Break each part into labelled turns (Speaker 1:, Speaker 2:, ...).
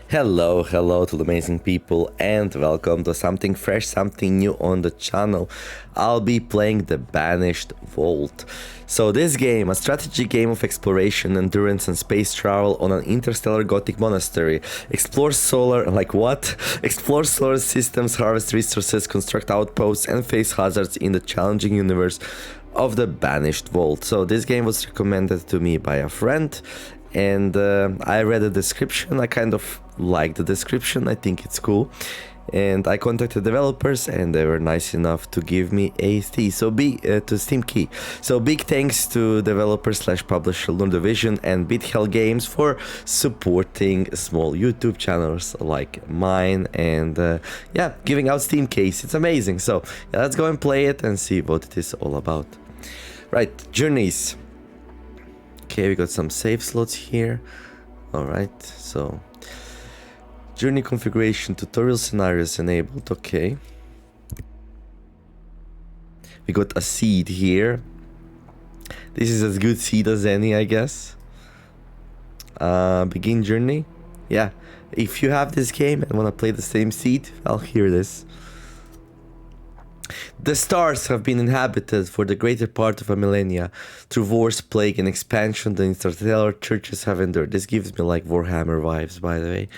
Speaker 1: Hello to the amazing people and welcome to something fresh, something new on the channel. I'll be playing the Banished Vault. So this game, a strategy game of exploration, endurance and space travel on an interstellar gothic monastery. Explore solar systems, harvest resources, construct outposts and face hazards in the challenging universe of the Banished Vault. So this game was recommended to me by a friend and I read the description. I kind of like the description. I think it's cool, and I contacted developers and they were nice enough to give me a Steam key. So big thanks to developer/publisher Lone Division and BitHell Games for supporting small YouTube channels like mine and yeah, giving out Steam keys. It's amazing. So yeah, let's go and play it and see what it is all about. Right, journeys. Okay, we got some save slots here. Alright, so journey configuration, tutorial scenarios enabled. Okay, we got a seed here. This is as good seed as any, I guess. Begin journey. Yeah, if you have this game and want to play the same seed, I'll hear this. The stars have been inhabited for the greater part of a millennia. Through wars, plague, and expansion, the interstellar churches have endured. This gives me like Warhammer vibes, by the way.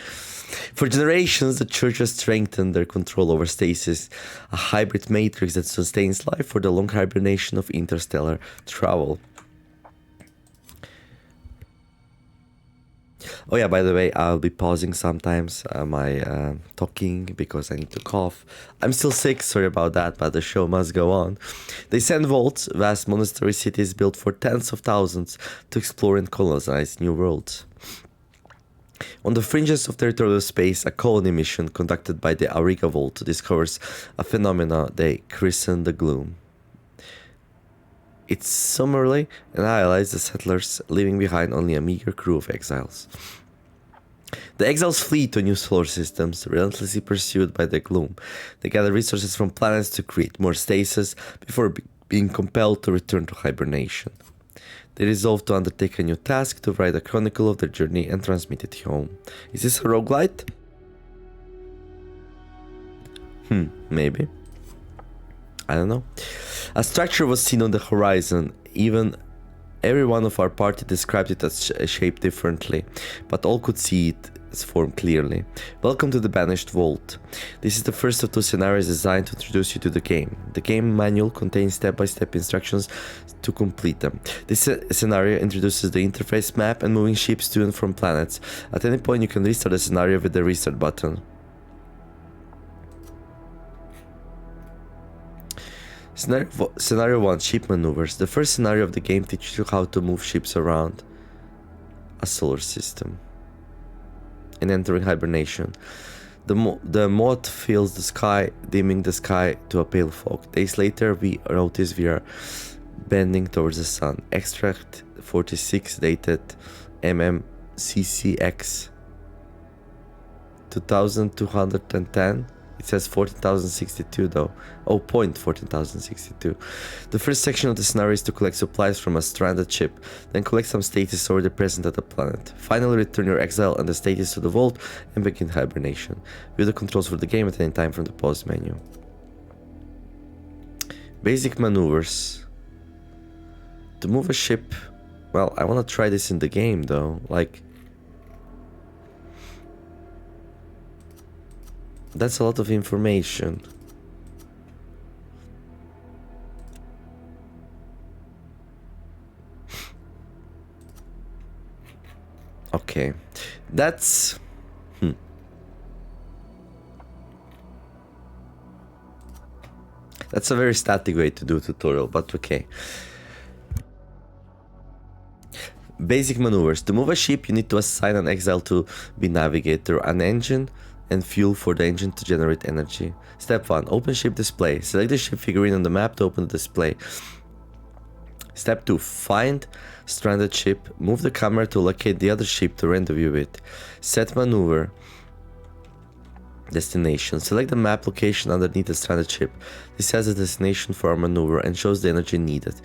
Speaker 1: For generations, the church has strengthened their control over stasis, a hybrid matrix that sustains life for the long hibernation of interstellar travel. Oh yeah, by the way, I'll be pausing sometimes my talking because I need to cough. I'm still sick, sorry about that, but the show must go on. They send vaults, vast monastery cities built for tens of thousands to explore and colonize new worlds. On the fringes of territorial space, a colony mission conducted by the Auriga Vault discovers a phenomena they christen the Gloom. It summarily annihilates the settlers, leaving behind only a meager crew of exiles. The exiles flee to new solar systems, relentlessly pursued by the gloom. They gather resources from planets to create more stasis before being compelled to return to hibernation. They resolve to undertake a new task, to write a chronicle of their journey and transmit it home. Is this a roguelite? Maybe. I don't know. A structure was seen on the horizon. Every one of our party described it as shaped differently, but all could see its form clearly. Welcome to the Banished Vault. This is the first of two scenarios designed to introduce you to the game. The game manual contains step-by-step instructions to complete them. This scenario introduces the interface map and moving ships to and from planets. At any point you can restart the scenario with the restart button. Scenario 1, Ship Maneuvers. The first scenario of the game teaches you how to move ships around a solar system and entering hibernation. The moth fills the sky, dimming the sky to a pale fog. Days later, we notice we are bending towards the sun. Extract 46 dated MMCCX 2210. It says 14,062 though. Oh, 14,062. The first section of the scenario is to collect supplies from a stranded ship, then collect some status already present at the planet. Finally, return your exile and the status to the vault and begin hibernation. View the controls for the game at any time from the pause menu. Basic maneuvers. To move a ship... Well, I want to try this in the game though. Like... That's a lot of information. Okay, that's... That's a very static way to do a tutorial, but okay. Basic maneuvers. To move a ship, you need to assign an exile to be navigator, an engine, and fuel for the engine to generate energy. Step 1. Open ship display. Select the ship figurine on the map to open the display. Step 2. Find stranded ship. Move the camera to locate the other ship to rendezvous with. Set maneuver. Destination. Select the map location underneath the stranded ship. This has a destination for our maneuver and shows the energy needed.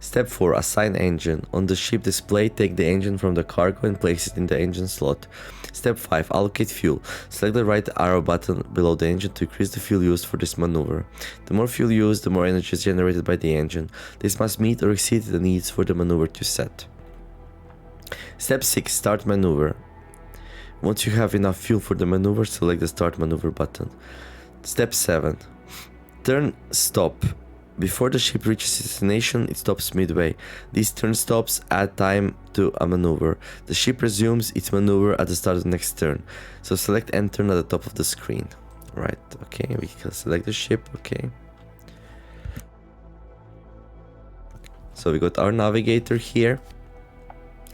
Speaker 1: Step 4. Assign engine. On the ship display, take the engine from the cargo and place it in the engine slot. Step 5. Allocate fuel. Select the right arrow button below the engine to increase the fuel used for this maneuver. The more fuel used, the more energy is generated by the engine. This must meet or exceed the needs for the maneuver to set. Step 6. Start maneuver. Once you have enough fuel for the maneuver, select the start maneuver button. Step 7. Turn stop. Before the ship reaches destination, it stops midway. These turn stops add time to a maneuver. The ship resumes its maneuver at the start of the next turn. So select end turn at the top of the screen. Right, okay, we can select the ship, okay. So we got our navigator here.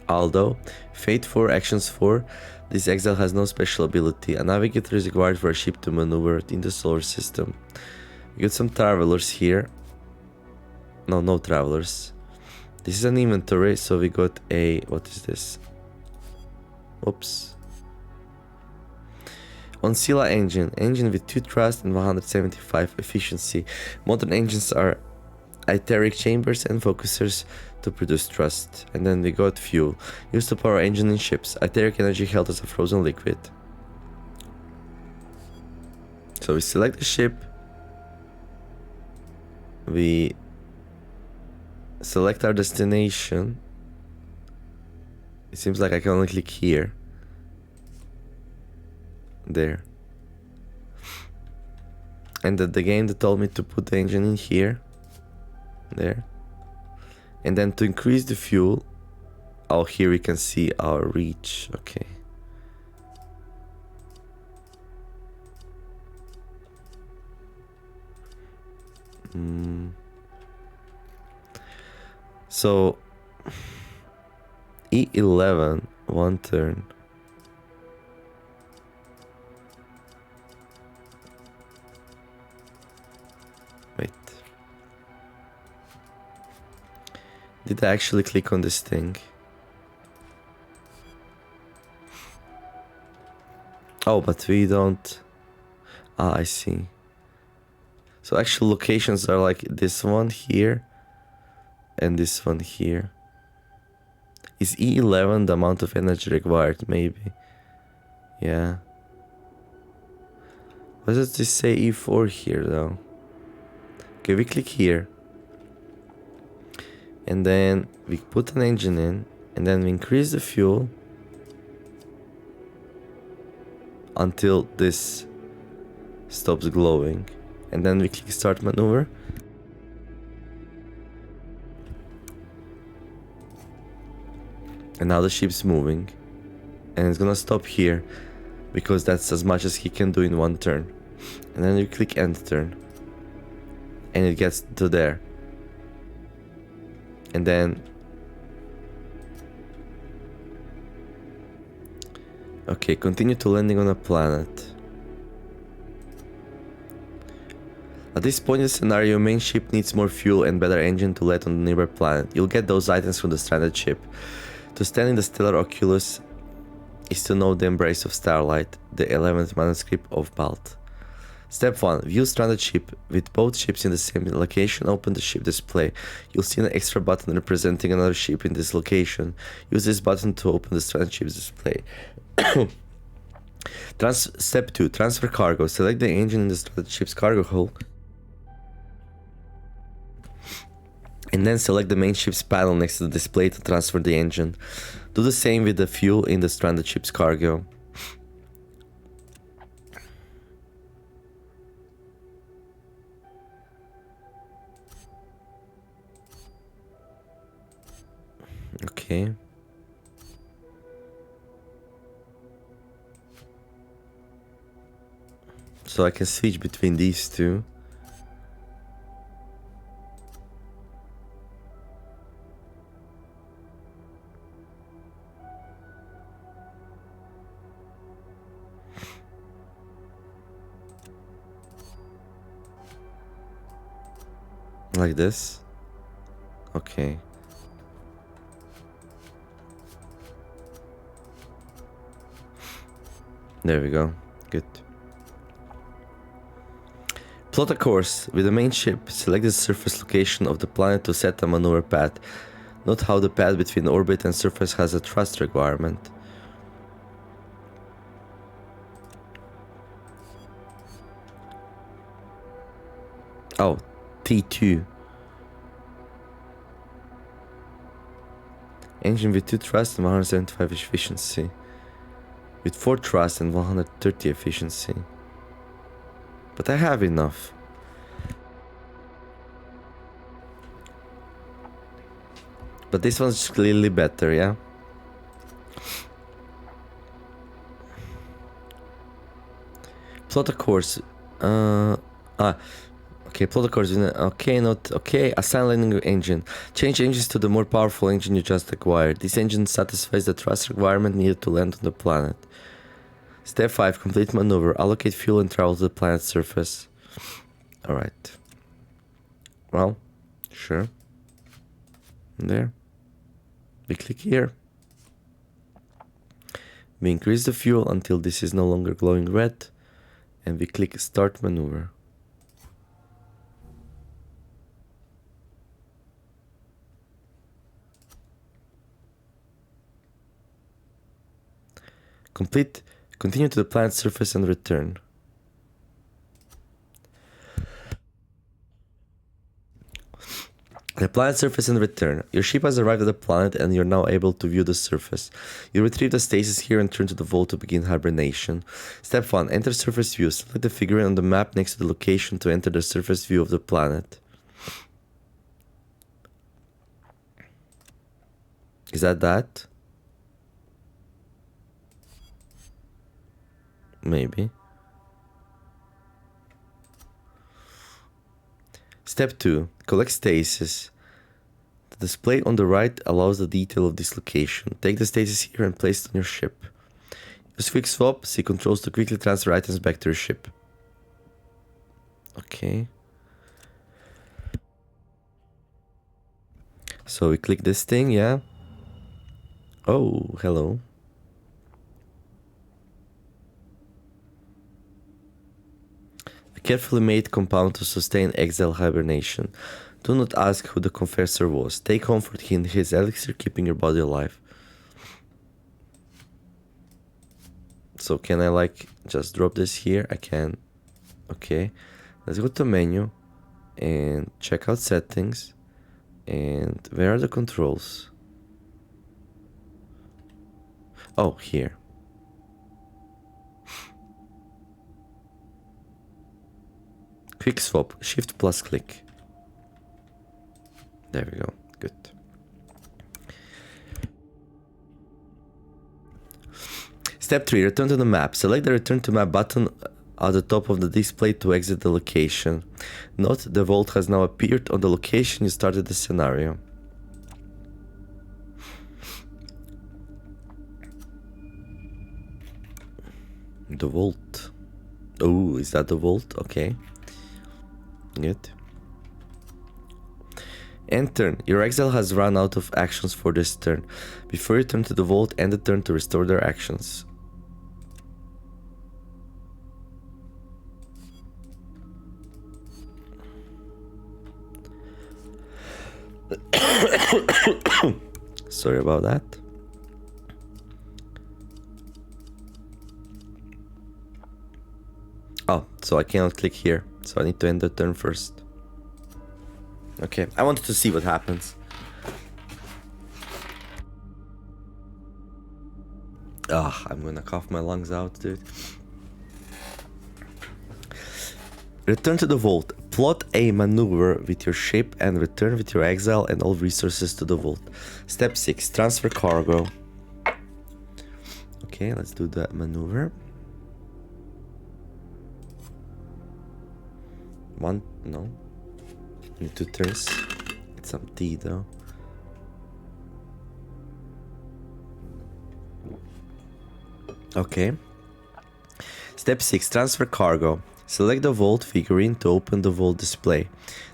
Speaker 1: Aldo. Fate 4, actions 4. This exile has no special ability. A navigator is required for a ship to maneuver in the solar system. We got some travelers here. No travelers. This is an inventory, so we got a... what is this? Oops. Oncilla engine. Engine with 2 thrust and 175 efficiency. Modern engines are etheric chambers and focusers to produce thrust. And then we got fuel. Used to power engine in ships. Etheric energy held as a frozen liquid. So we select the ship. We select our destination. It seems like I can only click here. There. And the game that told me to put the engine in here. There. And then to increase the fuel. Oh, here we can see our reach. Okay. So E11, 1 turn. Wait. Did I actually click on this thing? Oh, but we don't... Ah, I see. So actual locations are like this one here and this one here. Is E11 the amount of energy required? Maybe. Yeah. Why does this say E4 here though? Okay, we click here. And then we put an engine in. And then we increase the fuel. Until this stops glowing. And then we click start maneuver. And now the ship's moving. And it's gonna stop here. Because that's as much as he can do in 1 turn. And then you click end turn. And it gets to there. And then... okay, continue to landing on a planet. At this point in the scenario, your main ship needs more fuel and better engine to land on the nearby planet. You'll get those items from the stranded ship. To stand in the stellar oculus is to know the embrace of starlight, the 11th manuscript of Balt. Step 1. View stranded ship. With both ships in the same location, open the ship display. You'll see an extra button representing another ship in this location. Use this button to open the stranded ship's display. Step 2. Transfer cargo. Select the engine in the stranded ship's cargo hold. And then select the main ship's panel next to the display to transfer the engine. Do the same with the fuel in the stranded ship's cargo. Okay. So I can switch between these two. Like this? Okay. There we go. Good. Plot a course with the main ship. Select the surface location of the planet to set a maneuver path. Note how the path between orbit and surface has a thrust requirement. Oh, T2. Engine with 2 thrust and 175 efficiency. With 4 thrust and 130 efficiency. But I have enough. But this one's clearly better, yeah? Plot a course. Okay, plot a course. Okay, not okay. Assign landing engine. Change engines to the more powerful engine you just acquired. This engine satisfies the thrust requirement needed to land on the planet. Step 5. Complete maneuver. Allocate fuel and travel to the planet's surface. Alright. Well, sure. There. We click here. We increase the fuel until this is no longer glowing red. And we click Start Maneuver. Continue to the planet's surface and return. The planet's surface and return. Your ship has arrived at the planet and you're now able to view the surface. You retrieve the stasis here and turn to the vault to begin hibernation. Step 1. Enter surface view. Select the figurine on the map next to the location to enter the surface view of the planet. Is that? Maybe. Step 2. Collect stasis. The display on the right allows the detail of this location. Take the stasis here and place it on your ship. Use quick swap, C controls to quickly transfer items back to your ship. Okay. So we click this thing, yeah? Oh, hello. A carefully made compound to sustain exile hibernation. Do not ask who the confessor was. Take comfort in his elixir, keeping your body alive. So can I like just drop this here? I can. Okay. Let's go to menu and check out settings. And where are the controls? Oh, here. Quick swap, shift plus click. There we go, good. Step 3, return to the map. Select the return to map button at the top of the display to exit the location. Note the vault has now appeared on the location you started the scenario. The vault. Oh, is that the vault? Okay. Good. End turn. Your exile has run out of actions for this turn. Before you turn to the vault, end the turn to restore their actions. Sorry about that. Oh, so I cannot click here. So I need to end the turn first. Okay, I wanted to see what happens. Ah, I'm gonna cough my lungs out, dude. Return to the vault. Plot a maneuver with your ship and return with your exile and all resources to the vault. Step 6. Transfer cargo. Okay, let's do that maneuver. No. Need 2 turns. Get some tea though. Okay. Step 6. Transfer cargo. Select the vault figurine to open the vault display.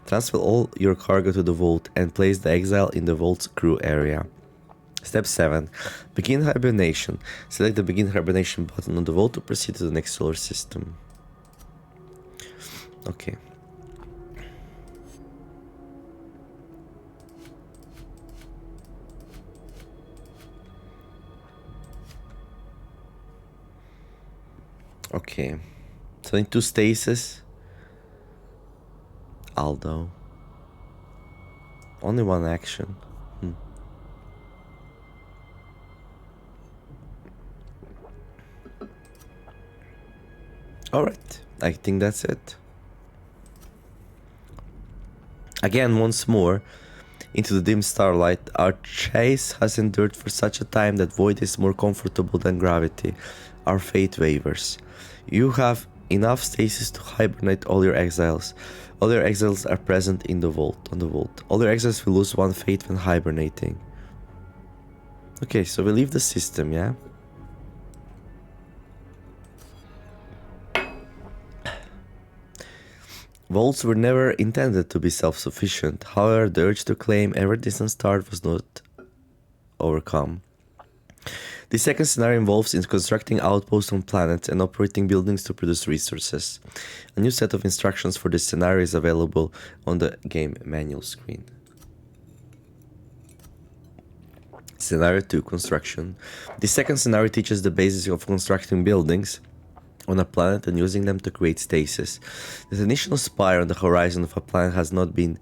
Speaker 1: Transfer all your cargo to the vault and place the exile in the vault's crew area. Step 7. Begin hibernation. Select the begin hibernation button on the vault to proceed to the next solar system. Okay. Okay. So into stasis. Aldo. Only one action. Alright. I think that's it. Again, once more, into the dim starlight, our chase has endured for such a time that void is more comfortable than gravity. Our fate wavers. You have enough stasis to hibernate all your exiles. All your exiles are present in the vault, on the vault. All your exiles will lose one fate when hibernating. Okay, so we leave the system, yeah? Vaults were never intended to be self-sufficient. However, the urge to claim every distant star was not overcome. The second scenario involves in constructing outposts on planets and operating buildings to produce resources. A new set of instructions for this scenario is available on the game manual screen. Scenario 2, Construction. The second scenario teaches the basics of constructing buildings on a planet and using them to create stasis. The initial spire on the horizon of a planet has not been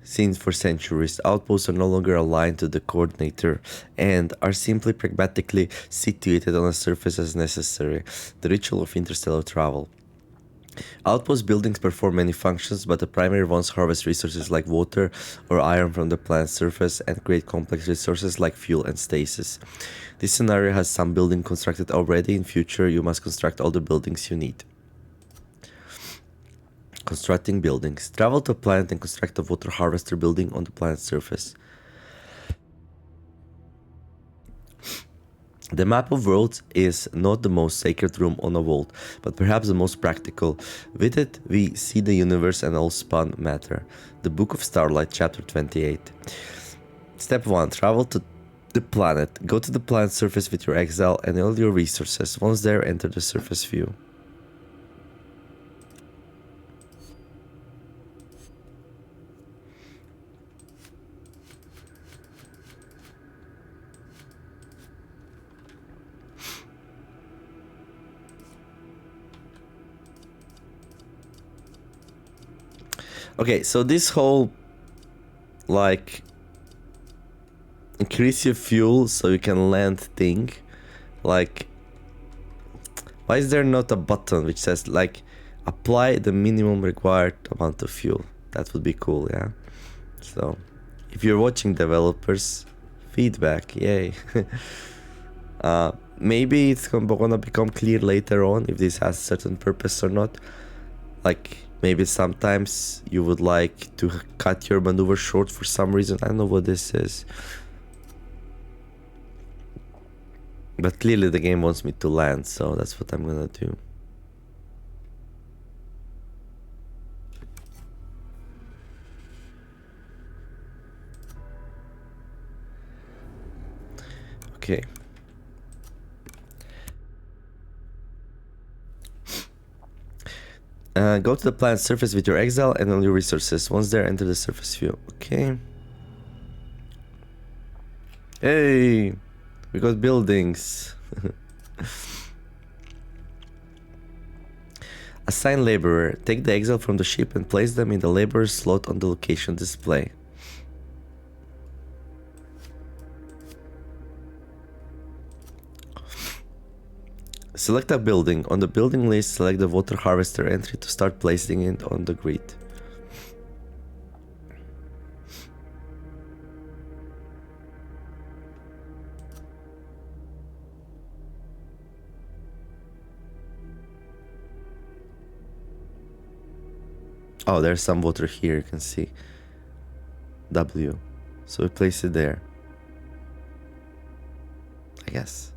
Speaker 1: seen for centuries. Outposts are no longer aligned to the coordinator and are simply pragmatically situated on a surface as necessary. The ritual of interstellar travel. Outpost buildings perform many functions, but the primary ones harvest resources like water or iron from the planet's surface and create complex resources like fuel and stasis. This scenario has some building constructed already. In future, you must construct all the buildings you need. Constructing buildings. Travel to a planet and construct a water harvester building on the planet's surface. The map of worlds is not the most sacred room on a vault, but perhaps the most practical. With it, we see the universe and all spun matter. The Book of Starlight, Chapter 28. Step 1. Travel to the planet. Go to the planet's surface with your exile and all your resources. Once there, enter the surface view. Okay, so this whole, like, increase your fuel so you can land thing, like, why is there not a button which says, like, apply the minimum required amount of fuel? That would be cool, yeah? So, if you're watching, developers, feedback, yay. Maybe it's gonna become clear later on if this has a certain purpose or not. Like, maybe sometimes you would like to cut your maneuver short for some reason. I don't know what this is. But clearly the game wants me to land, so that's what I'm gonna do. Okay. Go to the planet's surface with your exile and all your resources. Once there, enter the surface view. Okay. Hey! We got buildings. Assign laborer. Take the exile from the ship and place them in the laborer slot on the location display. Select a building. On the building list, select the water harvester entry to start placing it on the grid. Oh, there's some water here, you can see. W. So we place it there. I guess.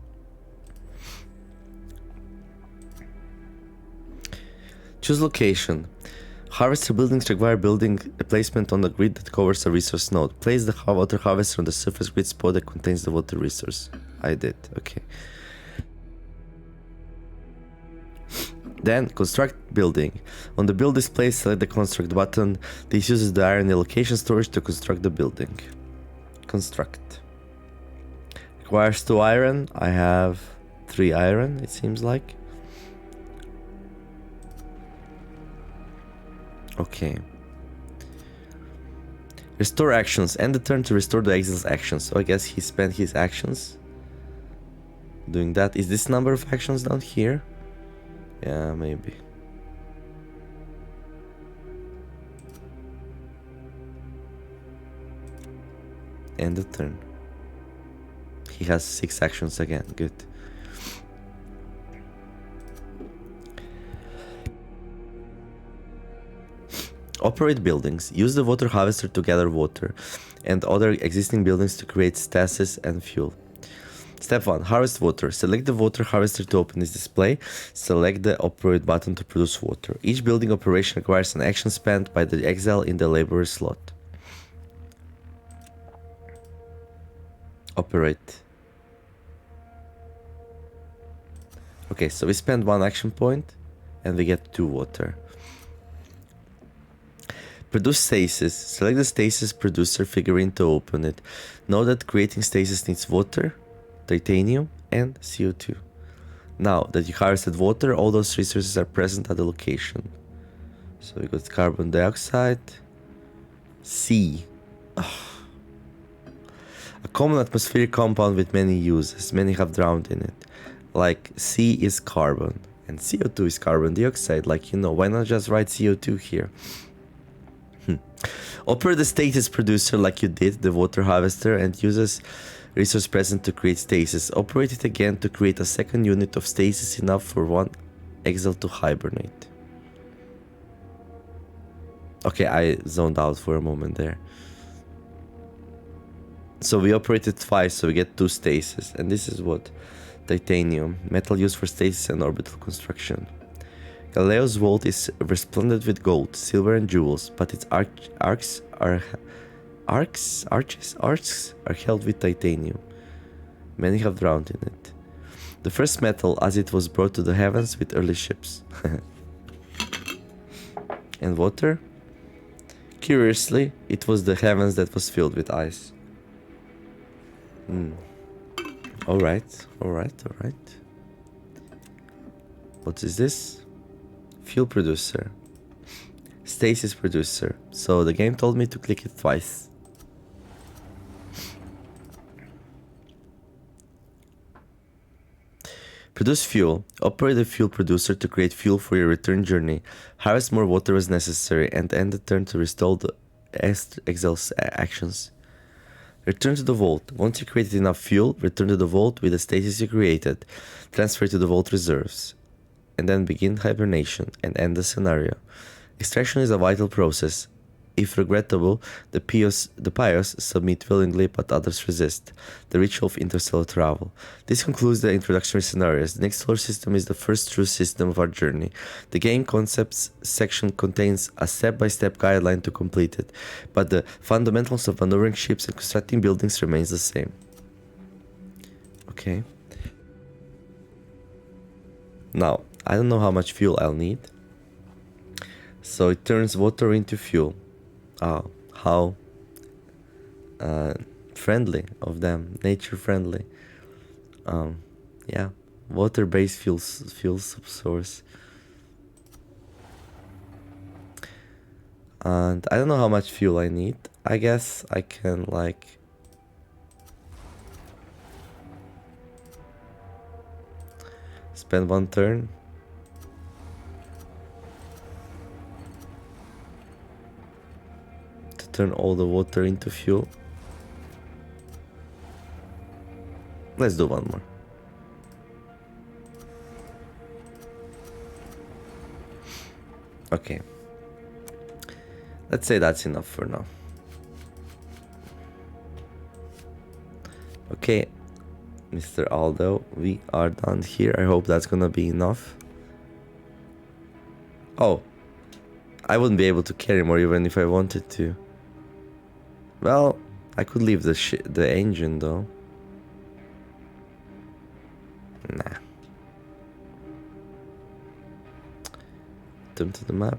Speaker 1: Choose location. Harvester buildings require building a placement on the grid that covers a resource node. Place the water harvester on the surface grid spot that contains the water resource. I did, okay. Then, construct building. On the build display, select the construct button. This uses the iron allocation storage to construct the building. Construct. Requires 2 iron. I have 3 iron, it seems like. Okay. Restore actions. End the turn to restore the exile's actions. So I guess he spent his actions doing that. Is this number of actions down here? Yeah, maybe. End the turn. He has 6 actions again. Good. Operate buildings. Use the water harvester to gather water and other existing buildings to create stasis and fuel. Step 1. Harvest water. Select the water harvester to open this display. Select the operate button to produce water. Each building operation requires an action spent by the exile in the laborer slot. Operate. Okay, so we spend 1 action point and we get 2 water. Produce stasis. Select the stasis producer figurine to open it. Know that creating stasis needs water, titanium, and CO2. Now that you harvested water, all those resources are present at the location. So we got carbon dioxide. C. Ugh. A common atmospheric compound with many uses. Many have drowned in it. Like C is carbon and CO2 is carbon dioxide. Like, you know, why not just write CO2 here? Operate the stasis producer like you did the water harvester and uses resource present to create stasis. Operate it again to create a second unit of stasis enough for 1 exile to hibernate. Okay, I zoned out for a moment there. So we operated twice, so we get 2 stasis. And this is what? Titanium. Metal used for stasis and orbital construction. Galileo's vault is resplendent with gold, silver and jewels, but its arches are held with titanium. Many have drowned in it. The first metal as it was brought to the heavens with early ships. And water? Curiously, it was the heavens that was filled with ice. Alright. What is this? Fuel producer. Stasis producer. So the game told me to click it twice. Produce fuel. Operate the fuel producer to create fuel for your return journey. Harvest more water as necessary and end the turn to restore the exile's actions. Return to the vault. Once you created enough fuel, return to the vault with the stasis you created. Transfer to the vault reserves. And then begin hibernation and end the scenario. Extraction is a vital process. If regrettable, the pious submit willingly, but others resist. The ritual of interstellar travel. This concludes the introductory scenarios. The next solar system is the first true system of our journey. The game concepts section contains a step-by-step guideline to complete it, but the fundamentals of maneuvering ships and constructing buildings remains the same. Okay. Now, I don't know how much fuel I'll need. So it turns water into fuel. Oh, how friendly of them, nature friendly. Yeah, water-based fuel source. And I don't know how much fuel I need. I guess I can like spend 1 turn. Turn all the water into fuel. Let's do 1 more. Okay. Let's say that's enough for now. Okay, Mr. Aldo, we are done here. I hope that's gonna be enough. Oh, I wouldn't be able to carry more even if I wanted to. Well, I could leave the engine though. Nah. Turn to the map.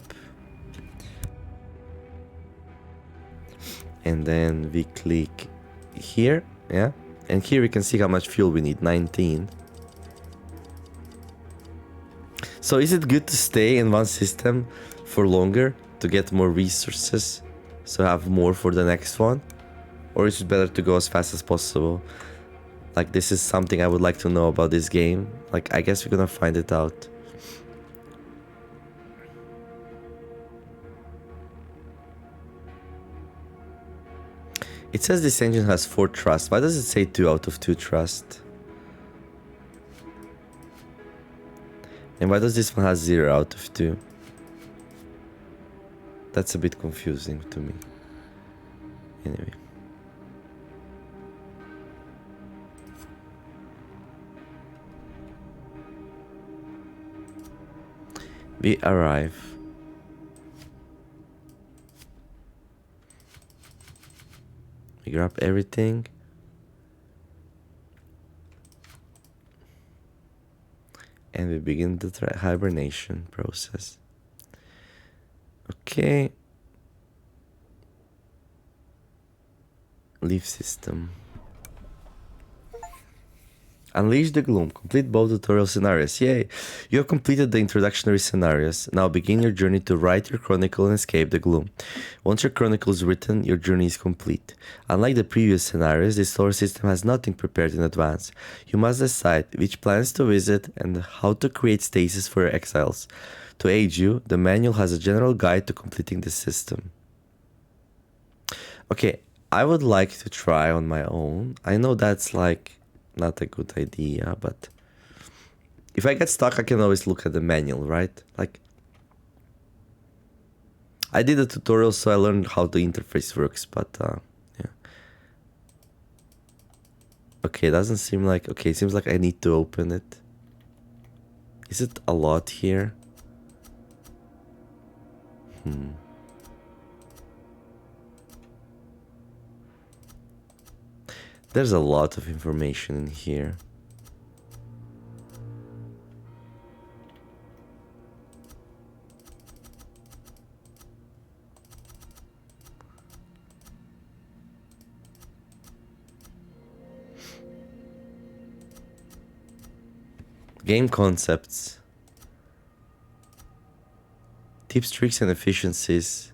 Speaker 1: And then we click here, yeah? And here we can see how much fuel we need, 19. So is it good to stay in one system for longer to get more resources, so have more for the next one? Or is it better to go as fast as possible? Like, this is something I would like to know about this game. Like, I guess we're gonna find it out. It says this engine has 4 trust. Why does it say 2 out of 2 trust? And why does this one have 0 out of 2? That's a bit confusing to me. Anyway. We arrive. We grab everything. And we begin the hibernation process. Okay. Leave system. Unleash the gloom. Complete both tutorial scenarios. Yay! You have completed the introductory scenarios. Now begin your journey to write your chronicle and escape the gloom. Once your chronicle is written, your journey is complete. Unlike the previous scenarios, this solar system has nothing prepared in advance. You must decide which planets to visit and how to create stasis for your exiles. To aid you, the manual has a general guide to completing the system. Okay, I would like to try on my own. I know that's like not a good idea, but if I get stuck, I can always look at the manual, right? Like, I did a tutorial, so I learned how the interface works, but yeah. Okay, it doesn't seem like... Okay, it seems like I need to open it. Is it a lot here? There's a lot of information in here. Game concepts. Tips, tricks, and efficiencies.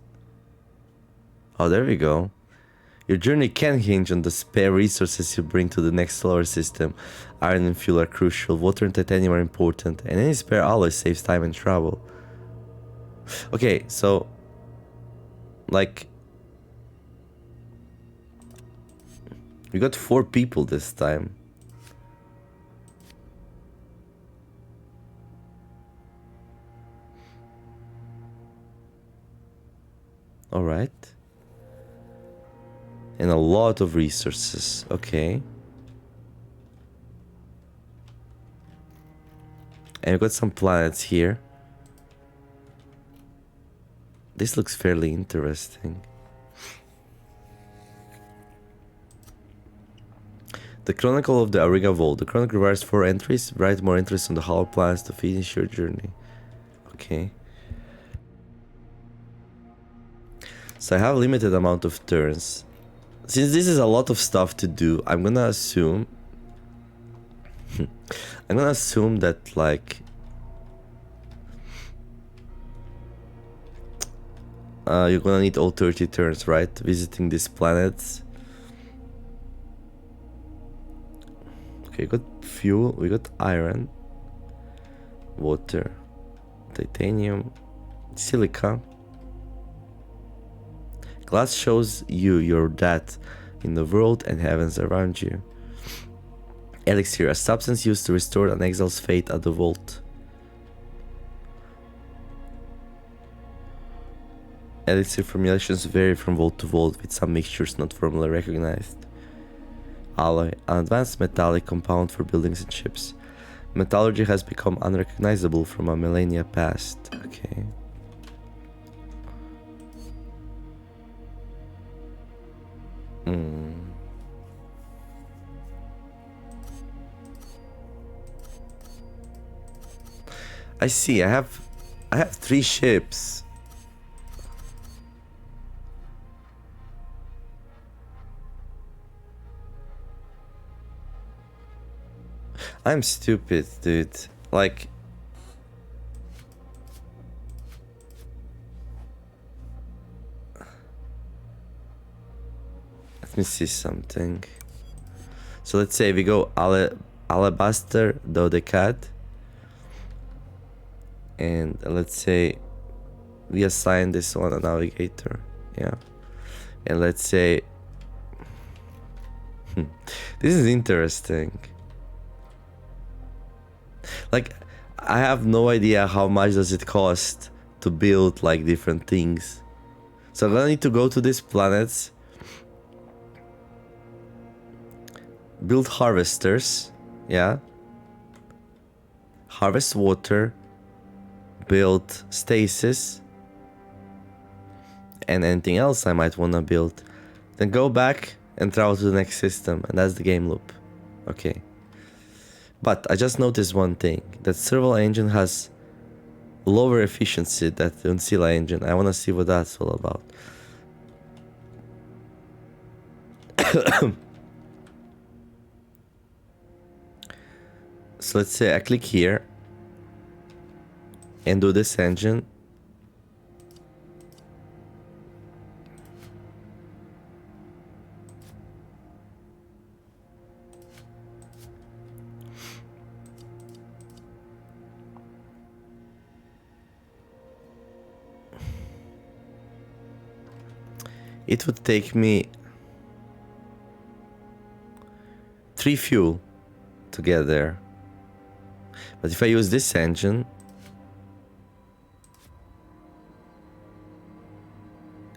Speaker 1: Oh, there we go. Your journey can hinge on the spare resources you bring to the next solar system. Iron and fuel are crucial, water and titanium are important, and any spare alloy saves time and travel. Okay, so... like... we got 4 people this time. Alright. And a lot of resources. Okay. And we've got some planets here. This looks fairly interesting. The Chronicle of the Auriga Vault. The Chronicle requires 4 entries. Write more entries on the hollow planets to finish your journey. Okay. So I have a limited amount of turns. Since this is a lot of stuff to do, I'm gonna assume... I'm gonna assume that, like... you're gonna need all 30 turns, right? Visiting these planets. Okay, we got fuel, we got iron, water, titanium, silica. Glass shows you your death in the world and heavens around you. Elixir, a substance used to restore an exile's fate at the vault. Elixir formulations vary from vault to vault, with some mixtures not formally recognized. Alloy, an advanced metallic compound for buildings and ships. Metallurgy has become unrecognizable from a millennia past. Okay. I see. I have 3 ships. I'm stupid, dude. Like... Let me see something. So let's say we go alabaster dodecad, and let's say we assign this one a navigator. Yeah, and let's say this is interesting. Like, I have no idea how much does it cost to build like different things. So I'm gonna need to go to these planets, build harvesters, yeah, harvest water, build stasis, and anything else I might wanna build. Then go back and travel to the next system, and that's the game loop. Okay. But I just noticed one thing, that Serval engine has lower efficiency than the Uncila engine. I wanna see what that's all about. So let's say I click here and do this engine. It would take me 3 fuel to get there. But if I use this engine,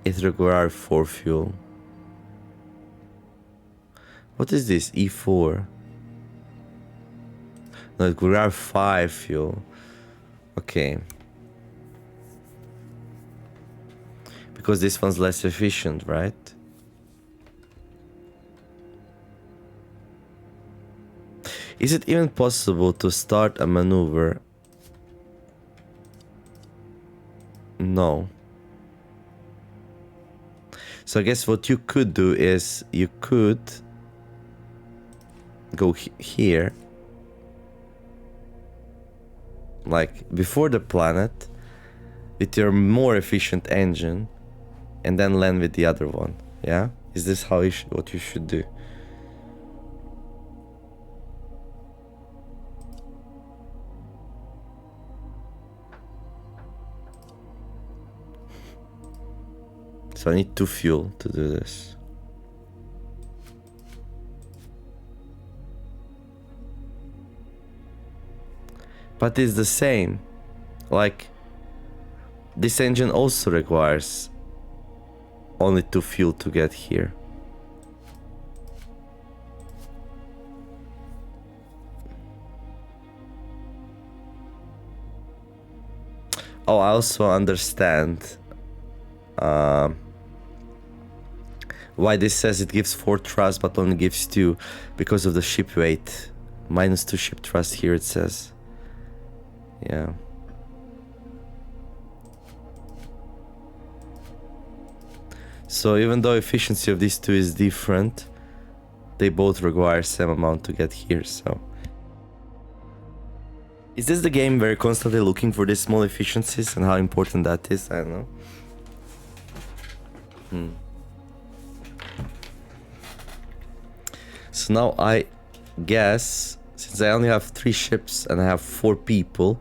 Speaker 1: it requires 4 fuel. What is this? E4? No, it requires 5 fuel. Okay. Because this one's less efficient, right? Is it even possible to start a maneuver? No. So I guess what you could do is you could go here, like before the planet, with your more efficient engine, and then land with the other one. Yeah, is this how what you should do? So I need 2 fuel to do this. But it's the same. Like, this engine also requires only 2 fuel to get here. Oh, I also understand why this says it gives 4 thrust but only gives 2, because of the ship weight. -2 ship thrust here, it says. Yeah. So even though efficiency of these two is different, they both require same amount to get here, so. Is this the game where you're constantly looking for these small efficiencies and how important that is? I don't know. So now I guess, since I only have 3 ships and I have 4 people,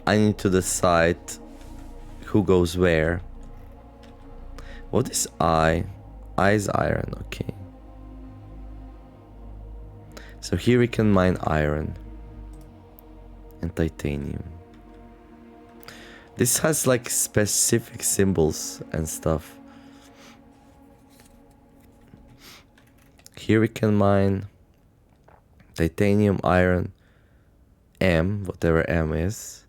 Speaker 1: I need to decide who goes where. What is I? I is iron, okay. So here we can mine iron and titanium. This has like specific symbols and stuff. Here we can mine titanium, iron, M, whatever M is.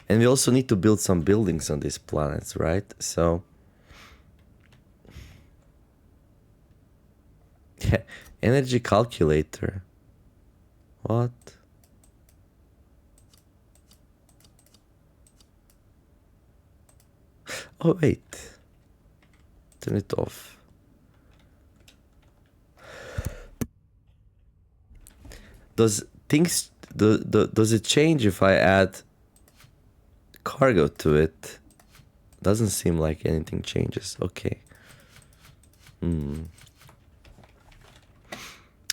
Speaker 1: And we also need to build some buildings on these planets, right? So, yeah, energy calculator. What? Oh, wait. Turn it off. Does it change if I add cargo to it? Doesn't seem like anything changes. Okay.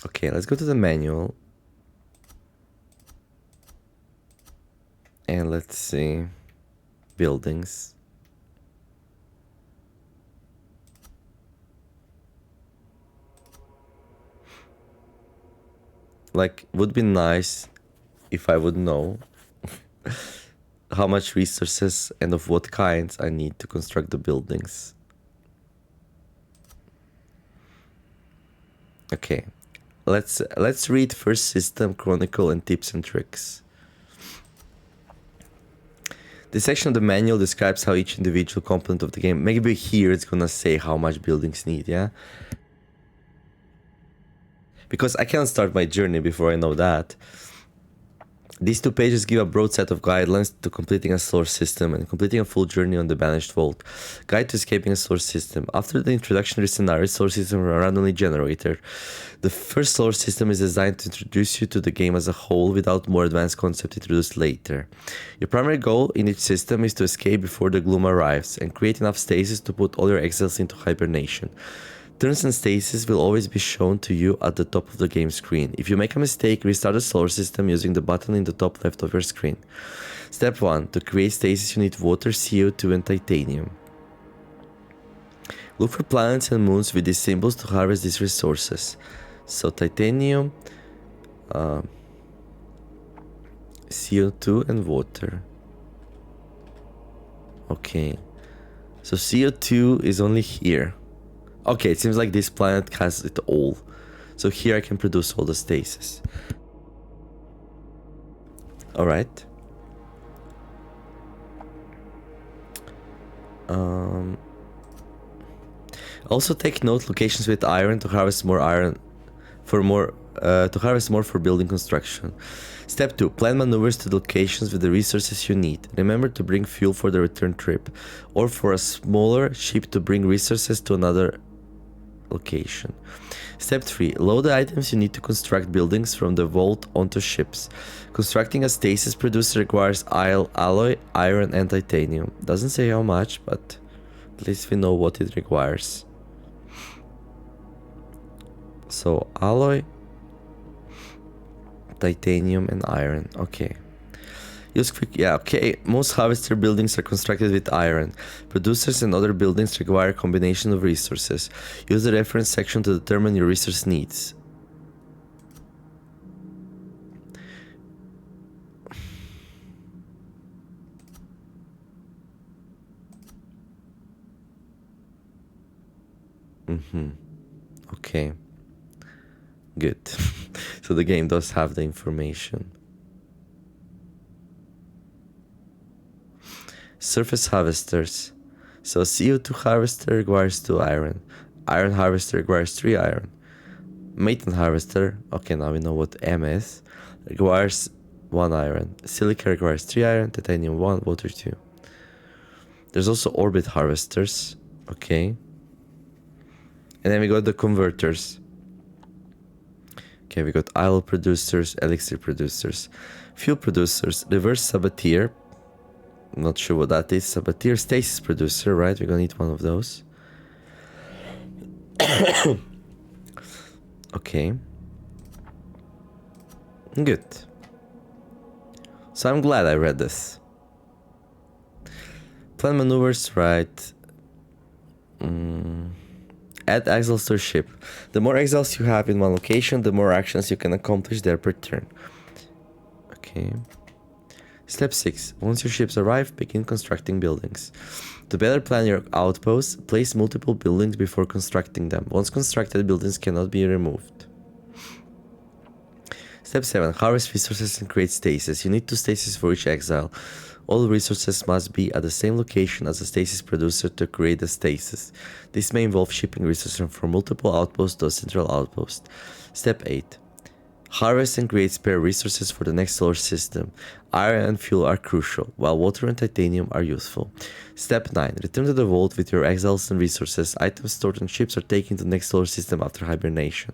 Speaker 1: Okay, let's go to the manual. And let's see. Buildings. Like, would be nice if I would know how much resources and of what kinds I need to construct the buildings. Okay, let's read first System Chronicle and Tips and Tricks. This section of the manual describes how each individual component of the game, maybe here it's gonna say how much buildings need, yeah? Because I can't start my journey before I know that. These 2 pages give a broad set of guidelines to completing a solar system and completing a full journey on the Banished Vault. Guide to escaping a solar system. After the introductory scenario, solar systems are randomly generated. The first solar system is designed to introduce you to the game as a whole without more advanced concepts introduced later. Your primary goal in each system is to escape before the gloom arrives and create enough stasis to put all your exiles into hibernation. Turns and stasis will always be shown to you at the top of the game screen. If you make a mistake, restart the solar system using the button in the top left of your screen. Step 1. To create stasis you need water, CO2 and titanium. Look for planets and moons with these symbols to harvest these resources. So titanium, CO2 and water. Okay. So CO2 is only here. Okay, it seems like this planet has it all. So here I can produce all the stasis. Alright. Also take note locations with iron to harvest more iron for for building construction. Step 2. Plan maneuvers to the locations with the resources you need. Remember to bring fuel for the return trip, or for a smaller ship to bring resources to another location. Step 3. Load the items you need to construct buildings from the vault onto ships. Constructing a stasis producer requires alloy, iron and titanium. Doesn't say how much, but at least we know what it requires. So alloy, titanium and iron. Okay. Use quick. Yeah, okay. Most harvester buildings are constructed with iron. Producers and other buildings require a combination of resources. Use the reference section to determine your resource needs. Okay. Good. So the game does have the information. Surface harvesters. So CO2 harvester requires 2 iron. Iron harvester requires 3 iron. Methane harvester, okay, now we know what M is, requires 1 iron. Silica requires 3 iron, titanium 1, water 2. There's also orbit harvesters, okay. And then we got the converters. Okay, we got idle producers, elixir producers, fuel producers, reverse sabatier. Not sure what that is. Sabatier stasis producer, right? We're gonna need one of those. Okay. Good. So I'm glad I read this. Plan maneuvers, right. Add exiles to your ship. The more exiles you have in one location, the more actions you can accomplish there per turn. Okay. Step 6. Once your ships arrive, begin constructing buildings. To better plan your outposts, place multiple buildings before constructing them. Once constructed, buildings cannot be removed. Step 7. Harvest resources and create stasis. You need 2 stasis for each exile. All resources must be at the same location as the stasis producer to create the stasis. This may involve shipping resources from multiple outposts to a central outpost. Step 8. Harvest and create spare resources for the next solar system. Iron and fuel are crucial, while water and titanium are useful. Step 9. Return to the vault with your exiles and resources. Items stored on ships are taken to the next solar system after hibernation.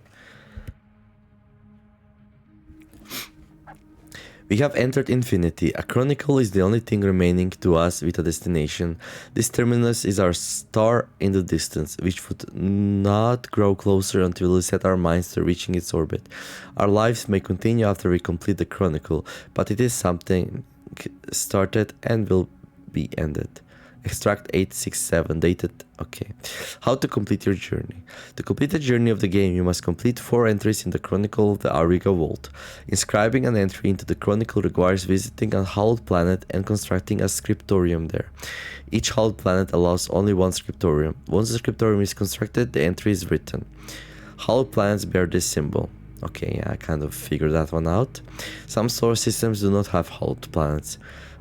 Speaker 1: We have entered infinity. A chronicle is the only thing remaining to us with a destination. This terminus is our star in the distance, which would not grow closer until we set our minds to reaching its orbit. Our lives may continue after we complete the chronicle, but it is something started and will be ended. Extract 867 dated. Okay. How to complete your journey. To complete the journey of the game, you must complete 4 entries in the Chronicle of the Auriga Vault. Inscribing an entry into the Chronicle requires visiting a hallowed planet and constructing a scriptorium there. Each hallowed planet allows only one scriptorium. Once the scriptorium is constructed, the entry is written. Hallowed planets bear this symbol. Okay, yeah, I kind of figured that one out. Some solar systems do not have hallowed planets.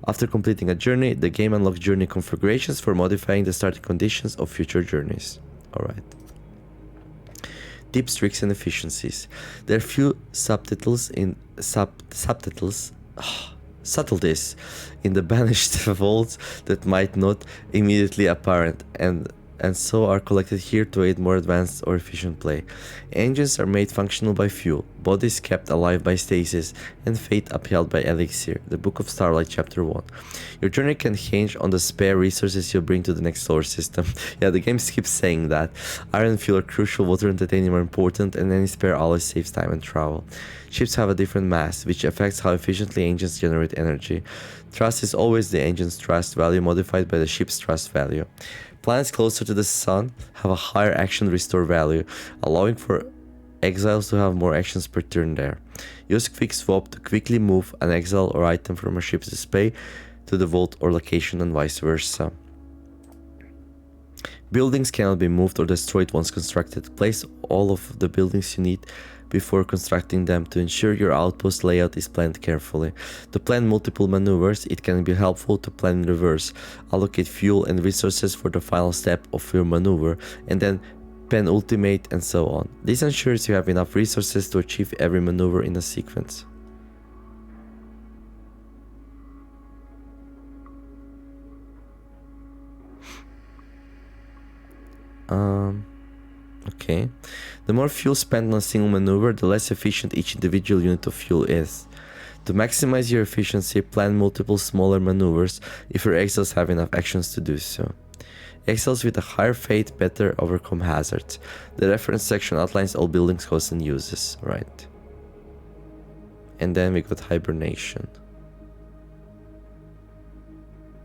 Speaker 1: After completing a journey, the game unlocks journey configurations for modifying the starting conditions of future journeys. Alright. Tips, tricks, and efficiencies. There are few subtitles in subtitles. Subtleties in the Banished vaults that might not immediately apparent and so are collected here to aid more advanced or efficient play. Engines are made functional by fuel, bodies kept alive by stasis, and fate upheld by elixir. The Book of Starlight, Chapter 1. Your journey can hinge on the spare resources you bring to the next solar system. Yeah, the game keeps saying that. Iron and fuel are crucial, water and titanium are important, and any spare alloy saves time and travel. Ships have a different mass, which affects how efficiently engines generate energy. Thrust is always the engine's thrust value modified by the ship's thrust value. Planets closer to the sun have a higher action restore value, allowing for exiles to have more actions per turn there. Use quick swap to quickly move an exile or item from a ship's display to the vault or location and vice versa. Buildings cannot be moved or destroyed once constructed. Place all of the buildings you need before constructing them to ensure your outpost layout is planned carefully. To plan multiple maneuvers, it can be helpful to plan in reverse. Allocate fuel and resources for the final step of your maneuver, and then penultimate and so on. This ensures you have enough resources to achieve every maneuver in a sequence. Okay. The more fuel spent on a single maneuver, the less efficient each individual unit of fuel is. To maximize your efficiency, plan multiple smaller maneuvers if your exiles have enough actions to do so. Exiles with a higher fate better overcome hazards. The reference section outlines all buildings, costs, and uses. Right. And then we got hibernation.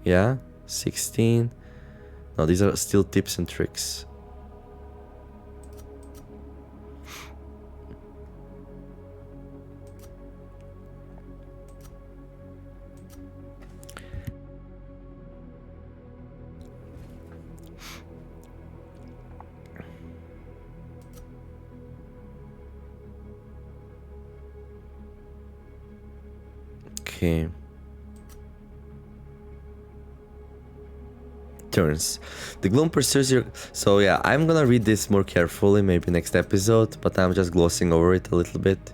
Speaker 1: Yeah? 16. No, these are still tips and tricks. Okay. Turns. The gloom pursues your... So yeah, I'm gonna read this more carefully, maybe next episode, but I'm just glossing over it a little bit.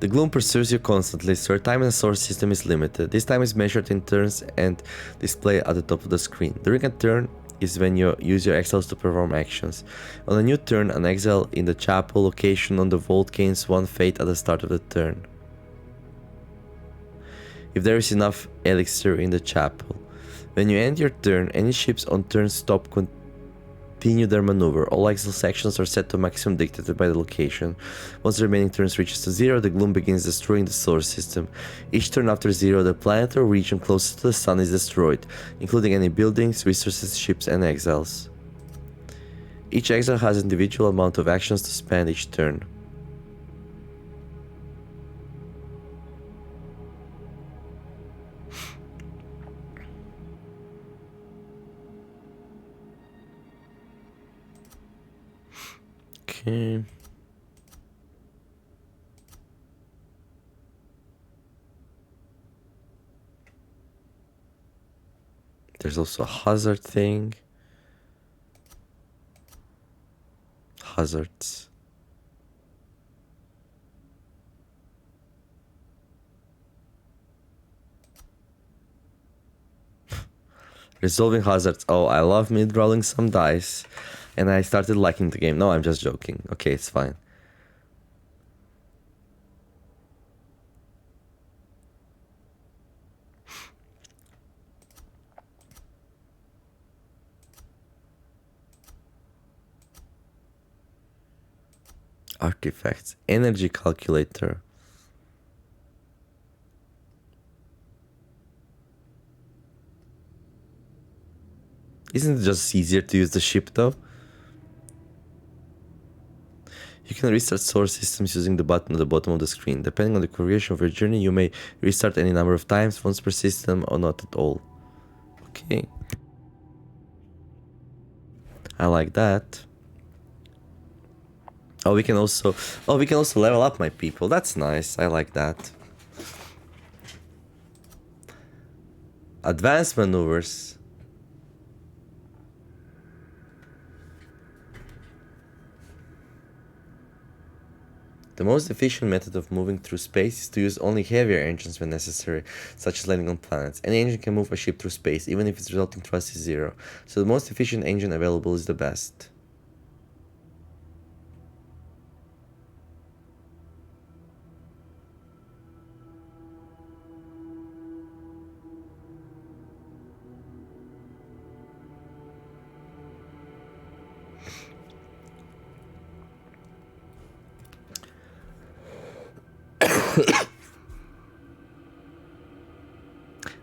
Speaker 1: The gloom pursues you constantly, so your time in the solar system is limited. This time is measured in turns and displayed at the top of the screen. During a turn is when you use your exiles to perform actions. On a new turn, an exile in the chapel location on the vault gains 1 fate at the start of the turn. If there is enough elixir in the chapel. When you end your turn, any ships on turn stop continue their maneuver. All exile sections are set to maximum dictated by the location. Once the remaining turns reaches to 0, the gloom begins destroying the solar system. Each turn after 0, the planet or region closest to the sun is destroyed, including any buildings, resources, ships, and exiles. Each exile has an individual amount of actions to spend each turn. Okay. There's also a hazard thing. Hazards. Resolving hazards. Oh, I love mid-rolling some dice. And I started liking the game. No, I'm just joking. Okay, it's fine. Artifacts. Energy calculator. Isn't it just easier to use the ship though? You can restart solar systems using the button at the bottom of the screen. Depending on the configuration of your journey, you may restart any number of times, once per system or not at all. Okay. I like that. Oh, we can also level up my people. That's nice. I like that. Advanced maneuvers. The most efficient method of moving through space is to use only heavier engines when necessary, such as landing on planets. Any engine can move a ship through space, even if its resulting thrust is zero. So the most efficient engine available is the best.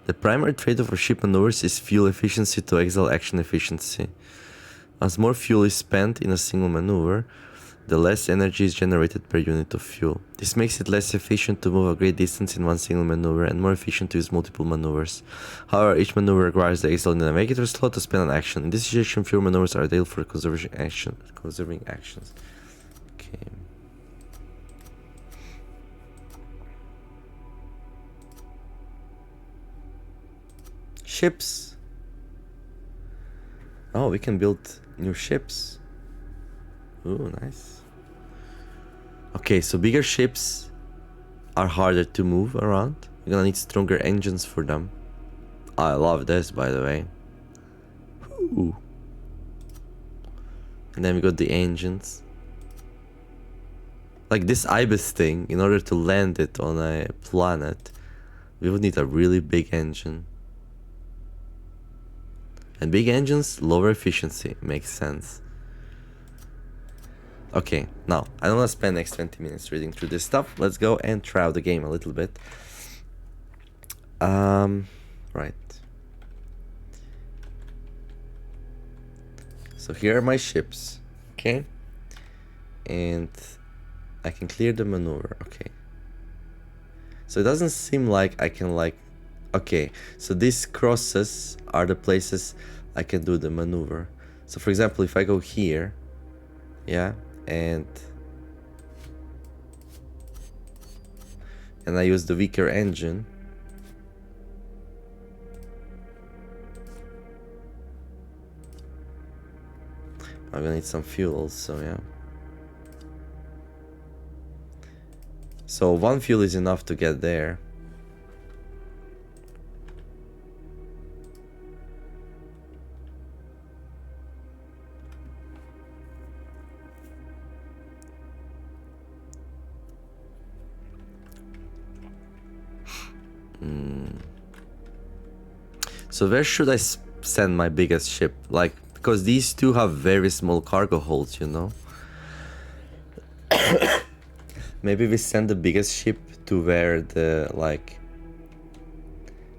Speaker 1: The primary trade-off for ship maneuvers is fuel efficiency to excel action efficiency. As more fuel is spent in a single maneuver, the less energy is generated per unit of fuel. This makes it less efficient to move a great distance in one single maneuver and more efficient to use multiple maneuvers. However, each maneuver requires the excel in the navigator slot to spend an action. In this situation, fewer maneuvers are ideal for conserving actions. Okay. Ships. Oh, we can build new ships. Ooh, nice. Okay, so bigger ships are harder to move around. You're gonna need stronger engines for them. I love this, by the way. Ooh. And then we got the engines. Like this Ibis thing, in order to land it on a planet, we would need a really big engine. And big engines, lower efficiency. Makes sense. Okay, now, I don't want to spend the next 20 minutes reading through this stuff. Let's go and try out the game a little bit. Right. So here are my ships. Okay. And I can clear the maneuver. Okay. So it doesn't seem like I can like... Okay, so these crosses are the places I can do the maneuver. So for example, if I go here, yeah, and I use the weaker engine, I'm gonna need some fuel also, yeah. So one fuel is enough to get there. So where should I send my biggest ship? Like, because these two have very small cargo holds, you know? Maybe we send the biggest ship to where the, like,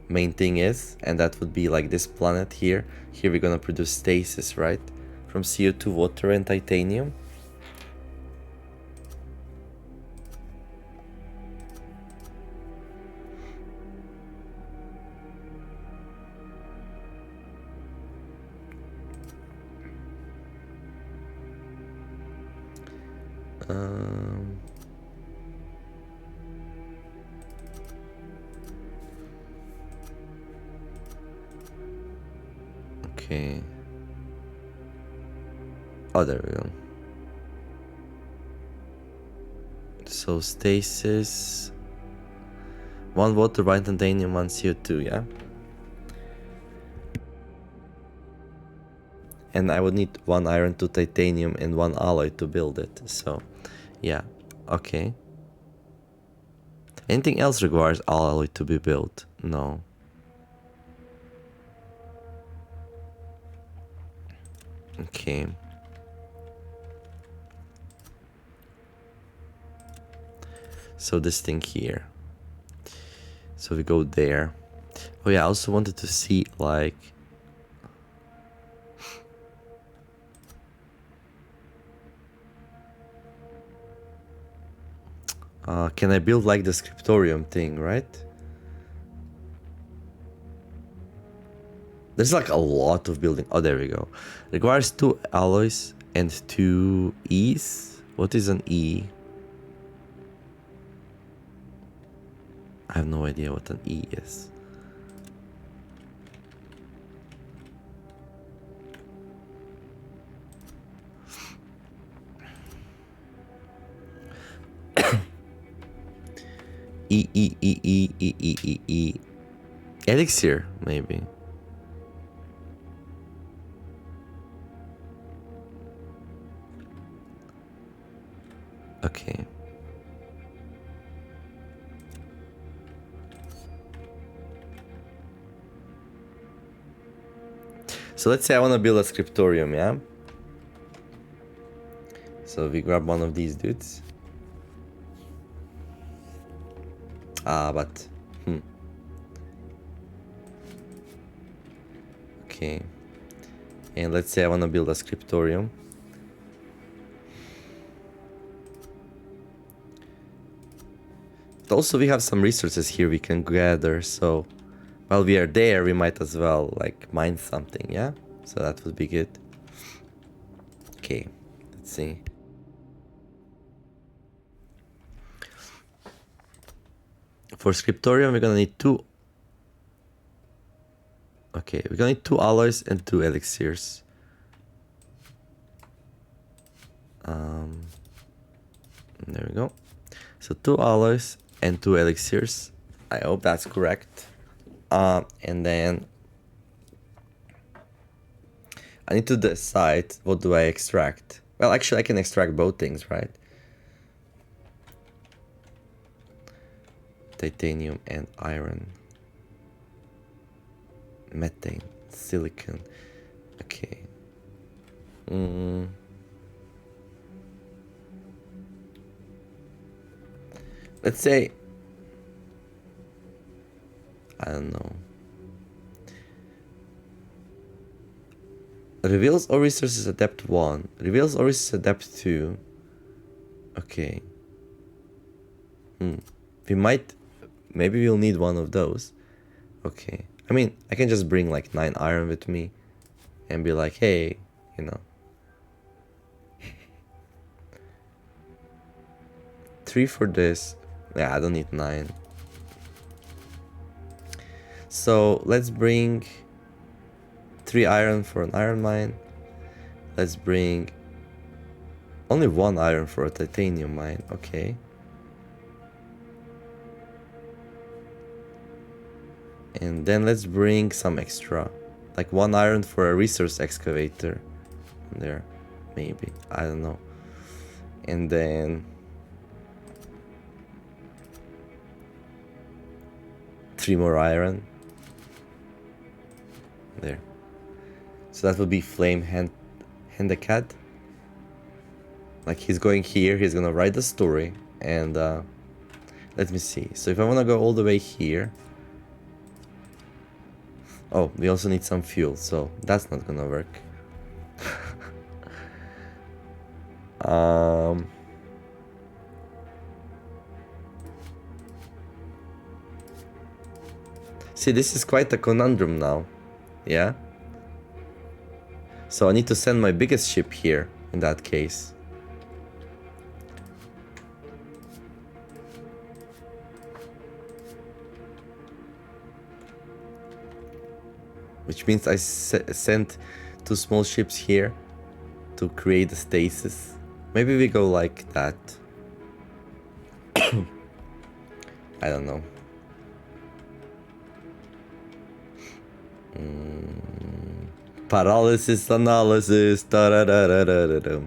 Speaker 1: main thing is, and that would be like this planet here. Here we're gonna produce stasis, right? From CO2, water, and titanium. Okay. Oh, there we go. So stasis, one water, one titanium, one CO2, yeah? And I would need one iron, two titanium, and one alloy to build it. So, yeah, okay. Anything else requires alloy to be built? No. Okay. So this thing here. So we go there. Oh yeah, I also wanted to see like... can I build like the scriptorium thing, right? There's like a lot of building. Oh, there we go. Requires 2 alloys and 2 E's. What is an E? I have no idea what an E is. E. Elixir, maybe. Okay. So let's say I want to build a scriptorium, yeah? So we grab one of these dudes. But... Okay. And let's say I want to build a scriptorium. Also, we have some resources here we can gather, so while we are there, we might as well, like, mine something, yeah? So that would be good. Okay, let's see. For scriptorium, we're gonna need 2... Okay, we're gonna need 2 alloys and 2 elixirs. There we go. So 2 alloys and 2 elixirs. I hope that's correct. And then I need to decide what do I extract. Well, actually I can extract both things, right? Titanium and iron. Methane, silicon. Okay. Let's say, I don't know. Reveals all resources at depth 1. Reveals all resources at depth 2. Okay. We might... Maybe we'll need one of those. Okay. I mean, I can just bring like 9 iron with me. And be like, hey, you know. 3 for this. Yeah, I don't need 9. So let's bring 3 iron for an iron mine. Let's bring only 1 iron for a titanium mine. Okay. And then let's bring some extra. Like 1 iron for a resource excavator. There. Maybe. I don't know. And then 3 more iron. There. So that would be Flame Handicad. Like he's going here, he's gonna write the story. And let me see. So if I wanna go all the way here. Oh, we also need some fuel, so that's not gonna work. See, this is quite a conundrum now. Yeah? So I need to send my biggest ship here, in that case. Which means I sent 2 small ships here to create the stasis. Maybe we go like that. I don't know. Paralysis analysis. Da -da -da -da -da -da -da.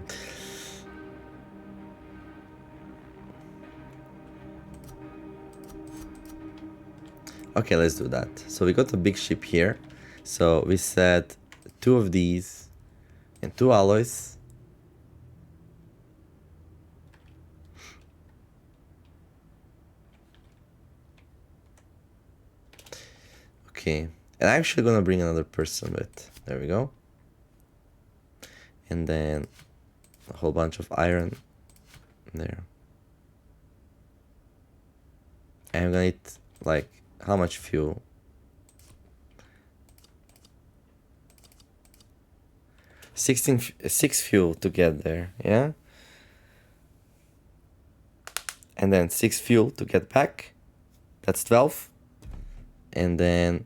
Speaker 1: Okay, let's do that. So we got a big ship here. So we said 2 of these and 2 alloys. Okay. And I'm actually gonna bring another person with. There we go. And then a whole bunch of iron there. And I'm gonna need, like, how much fuel? 6 fuel to get there, yeah? And then 6 fuel to get back. That's 12. And then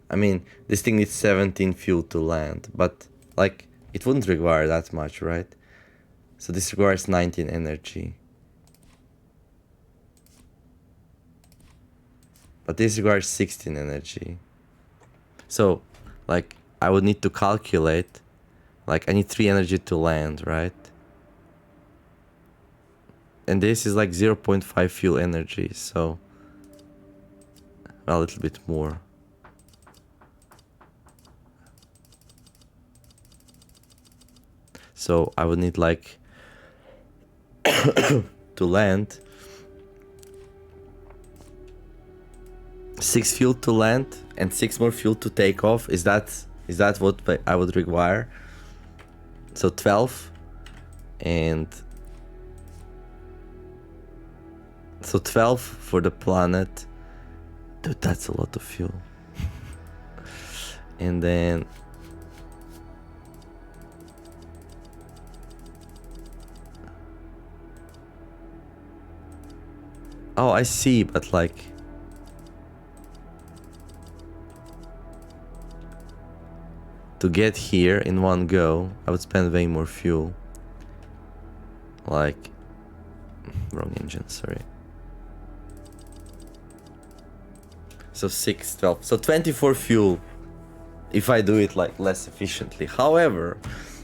Speaker 1: I mean, this thing needs 17 fuel to land, but like it wouldn't require that much, right? So this requires 19 energy. But this requires 16 energy. So, like, I would need to calculate, like, I need 3 energy to land, right? And this is like 0.5 fuel energy, so a little bit more. So I would need like to land 6 fuel to land and 6 more fuel to take off. Is that what I would require? So 12 and so 12 for the planet. Dude, that's a lot of fuel. And then oh, I see, but like to get here in one go, I would spend way more fuel. Like, wrong engine, sorry. So 6, 12, so 24 fuel if I do it like less efficiently. However,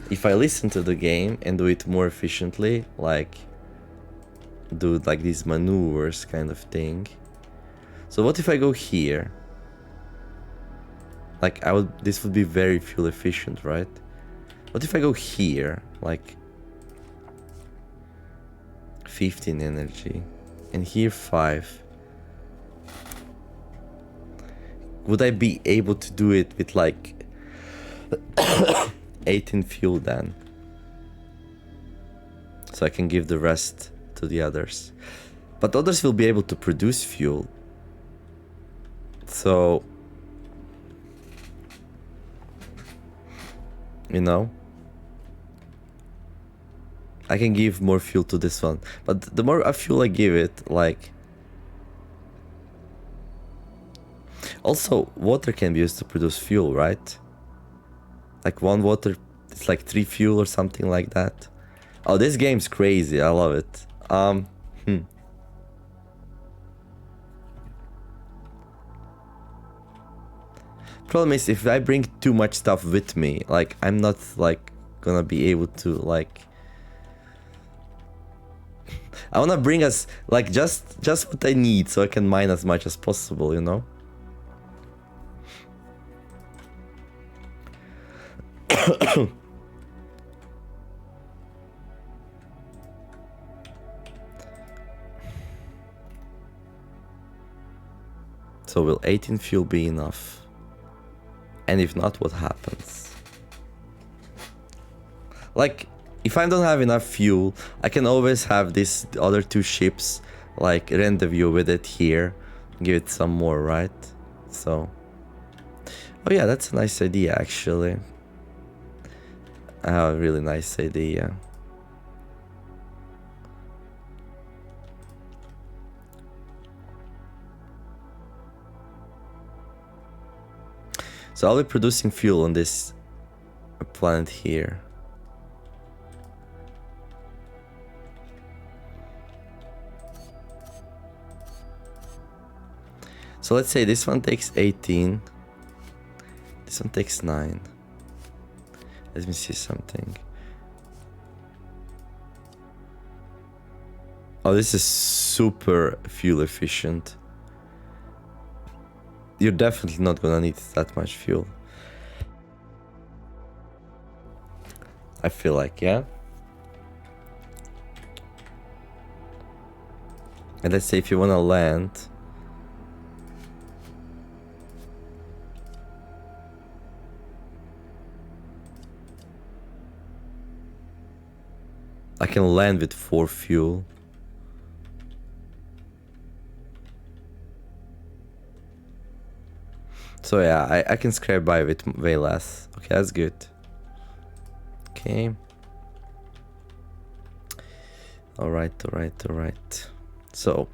Speaker 1: if I listen to the game and do it more efficiently, like do like these maneuvers kind of thing. So what if I go here? Like this would be very fuel efficient, right? What if I go here, like 15 energy, and here 5? Would I be able to do it with like 18 fuel then? So I can give the rest to the others. But others will be able to produce fuel. So, you know, I can give more fuel to this one. But the more fuel I give it, like... Also, water can be used to produce fuel, right? Like 1 water, it's like 3 fuel or something like that. Oh, this game's crazy. I love it. Problem is, if I bring too much stuff with me, like I'm not like gonna be able to like. I wanna bring us like just what I need so I can mine as much as possible, you know. So will 18 fuel be enough? And if not, what happens? Like, if I don't have enough fuel, I can always have these other 2 ships, like rendezvous with it here, give it some more, right? So, oh yeah, that's a nice idea actually. I have a really nice idea. So I'll be producing fuel on this planet here. So let's say this one takes 18. This one takes 9. Let me see something. Oh, this is super fuel efficient. You're definitely not gonna need that much fuel. I feel like, yeah? And let's say if you wanna land... I can land with 4 fuel. So yeah, I can scrape by with way less. Okay, that's good. Okay. Alright. So.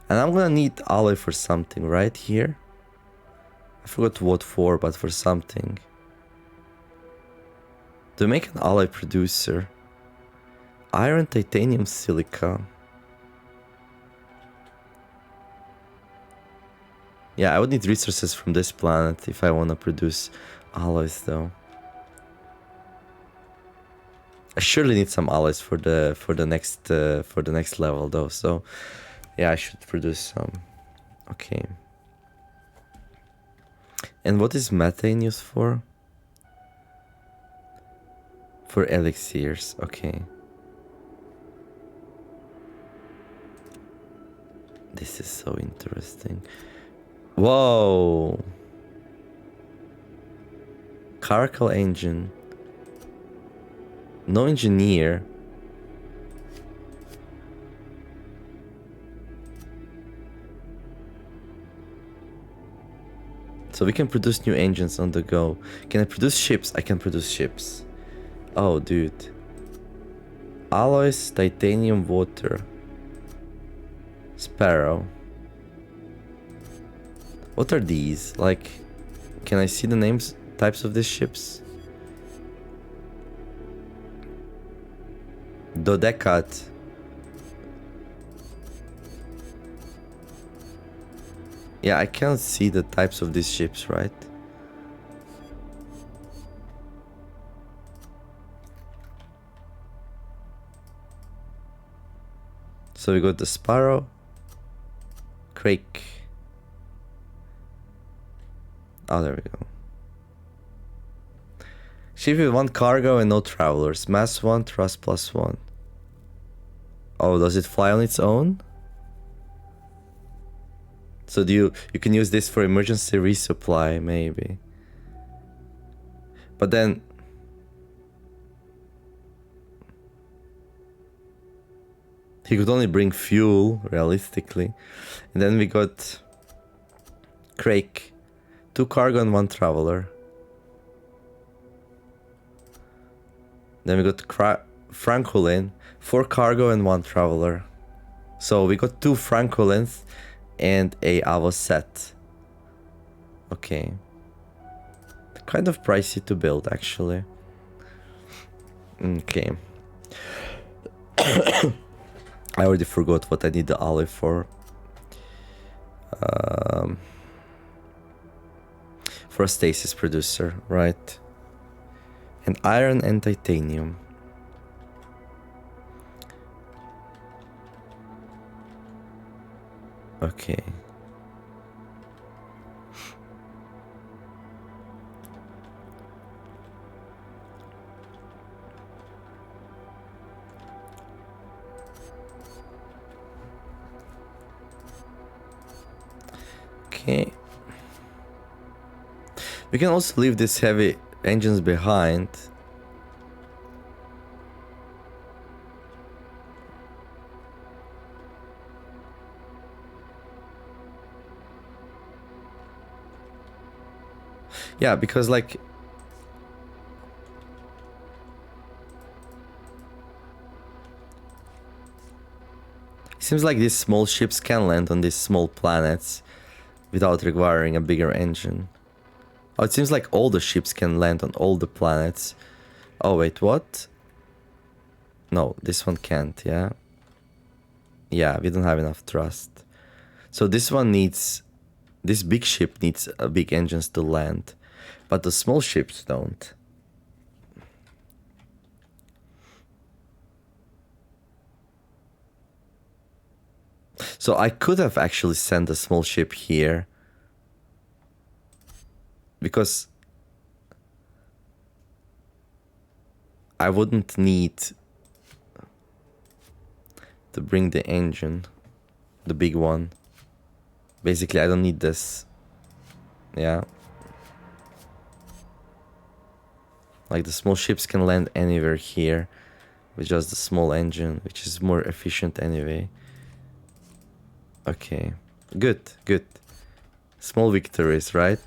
Speaker 1: And I'm gonna need alloy for something right here. I forgot what for, but for something. To make an alloy producer. Iron, titanium, silica. Yeah, I would need resources from this planet if I want to produce alloys, though. I surely need some alloys for the next level, though. So, yeah, I should produce some. Okay. And what is methane used for? For elixirs. Okay. This is so interesting. Whoa. Caracal engine. No engineer. So we can produce new engines on the go. Can I produce ships? I can produce ships. Oh, dude. Alloys, titanium, water. Sparrow. What are these? Like, can I see the names, types of these ships? Dodecat. Yeah, I can't see the types of these ships, right? So we got the Sparrow, Crake. Oh, there we go. Ship with 1 cargo and no travelers. Mass 1, thrust +1. Oh, does it fly on its own? So you can use this for emergency resupply, maybe. But then... he could only bring fuel, realistically. And then we got... Crake. 2 cargo and 1 traveler. Then we got Francolin. 4 cargo and 1 traveler. So we got 2 Francolins and a Avocet. Okay. Kind of pricey to build, actually. Okay. I already forgot what I need the alloy for. For a stasis producer, right? And iron and titanium. Okay. Okay. We can also leave these heavy engines behind. Yeah, because like... it seems like these small ships can land on these small planets without requiring a bigger engine. Oh, it seems like all the ships can land on all the planets. Oh, wait, what? No, this one can't, yeah? Yeah, we don't have enough thrust. So this one needs... this big ship needs big engines to land. But the small ships don't. So I could have actually sent a small ship here. Because I wouldn't need to bring the engine. The big one. Basically, I don't need this. Yeah. Like the small ships can land anywhere here with just the small engine, which is more efficient anyway. Okay. Good, good. Small victories, right?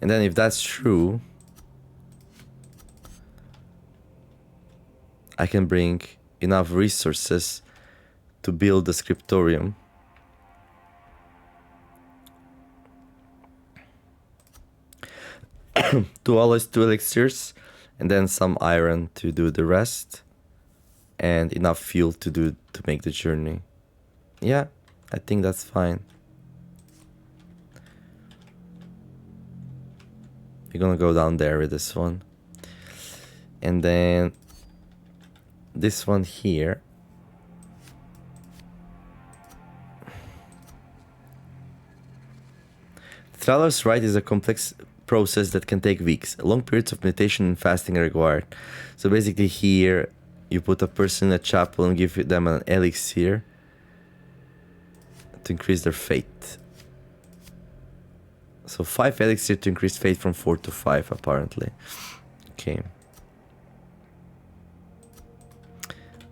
Speaker 1: And then if that's true, I can bring enough resources to build the scriptorium. Two alloys, two elixirs, and then some iron to do the rest, and enough fuel to make the journey. Yeah, I think that's fine. We're gonna go down there with this one, and then this one here. Traveler's Rite is a complex process that can take weeks. Long periods of meditation and fasting are required. So basically here, you put a person in a chapel and give them an elixir to increase their faith. So 5 elixir to increase faith from 4 to 5 apparently. Okay.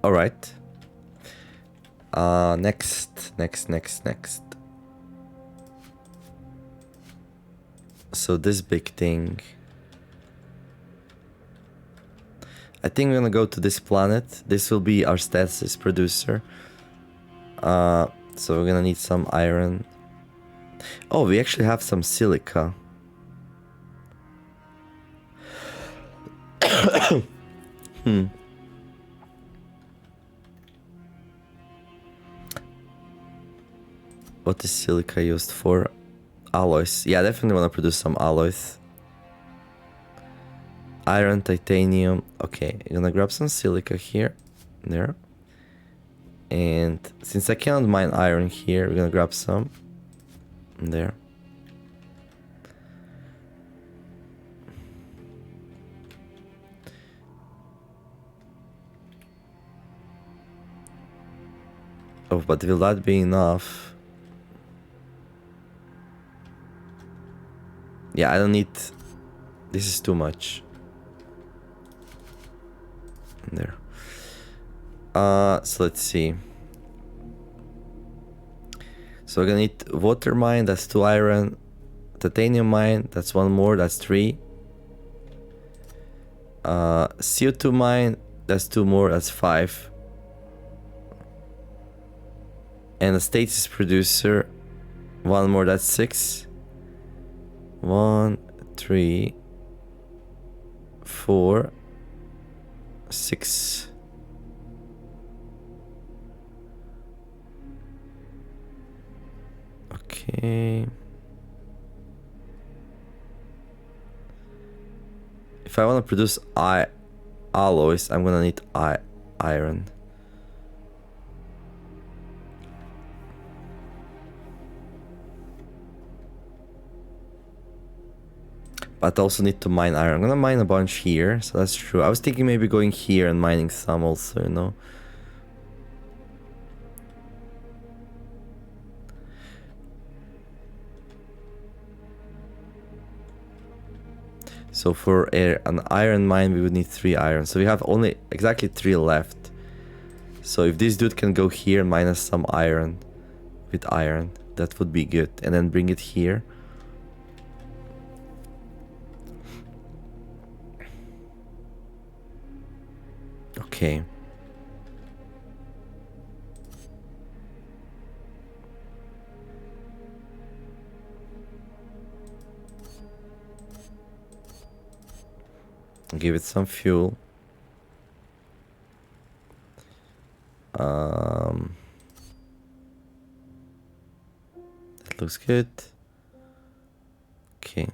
Speaker 1: Alright. Next. So this big thing. I think we're gonna go to this planet. This will be our stasis producer. So we're gonna need some iron. Oh, we actually have some silica. What is silica used for? Alloys. Yeah, I definitely want to produce some alloys. Iron, titanium. Okay, I'm gonna grab some silica here. There. And since I cannot mine iron here, we're gonna grab some. There. Oh, but will that be enough? Yeah, I don't need... This is too much. There. So let's see. So we're gonna need water mine, that's 2 iron. Titanium mine, that's 1 more, that's 3. CO2 mine, that's 2 more, that's 5. And a stasis producer, 1 more, that's 6. 1, 3, 4, 6. Okay. If I want to produce alloys, I'm gonna need iron. But I also need to mine iron. I'm gonna mine a bunch here, so that's true. I was thinking maybe going here and mining some also, you know. So for an iron mine, we would need 3 iron. So we have only exactly 3 left. So if this dude can go here and mine us some iron with iron, that would be good. And then bring it here. Okay. Give it some fuel. That looks good. Okay.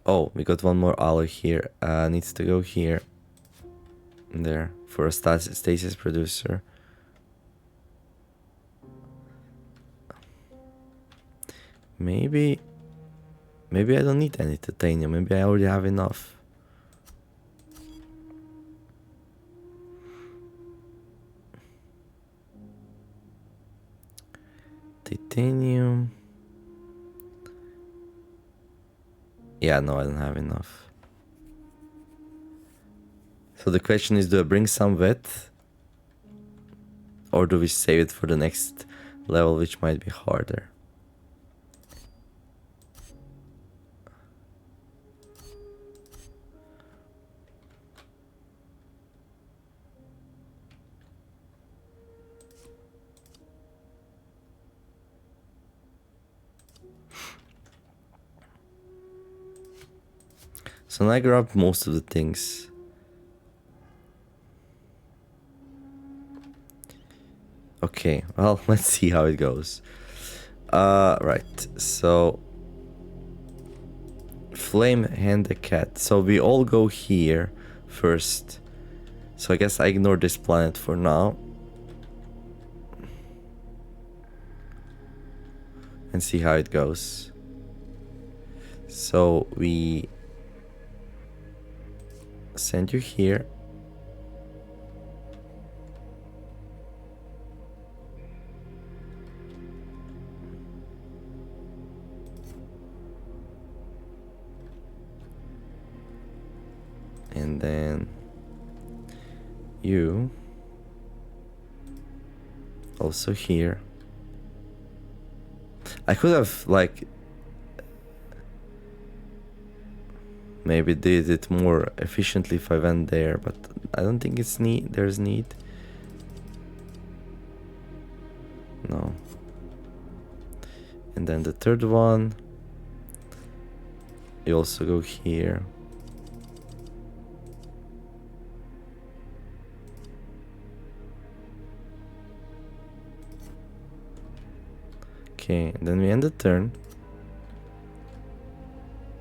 Speaker 1: Oh, we got one more alloy here. Needs to go here. There. For a stasis producer. Maybe I don't need any titanium. Maybe I already have enough. Titanium. Yeah, no, I don't have enough. So the question is, do I bring some with? Or do we save it for the next level, which might be harder? So now I grabbed most of the things. Okay, well, let's see how it goes. Right, so... Flame hand the cat. So we all go here first. So I guess I ignore this planet for now. And see how it goes. So we... send you here. And then you also here. I could have like maybe did it more efficiently if I went there, but I don't think it's there's need. No. And then the third one, you also go here. Okay, and then we end the turn.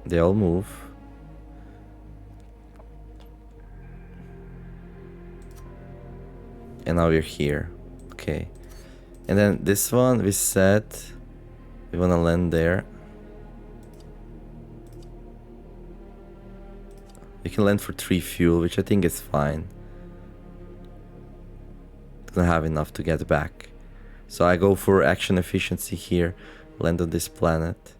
Speaker 1: They all move. And now we're here. Okay. And then this one we said we wanna land there. We can land for 3 fuel, which I think is fine. Don't have enough to get back. So I go for action efficiency here. Land on this planet.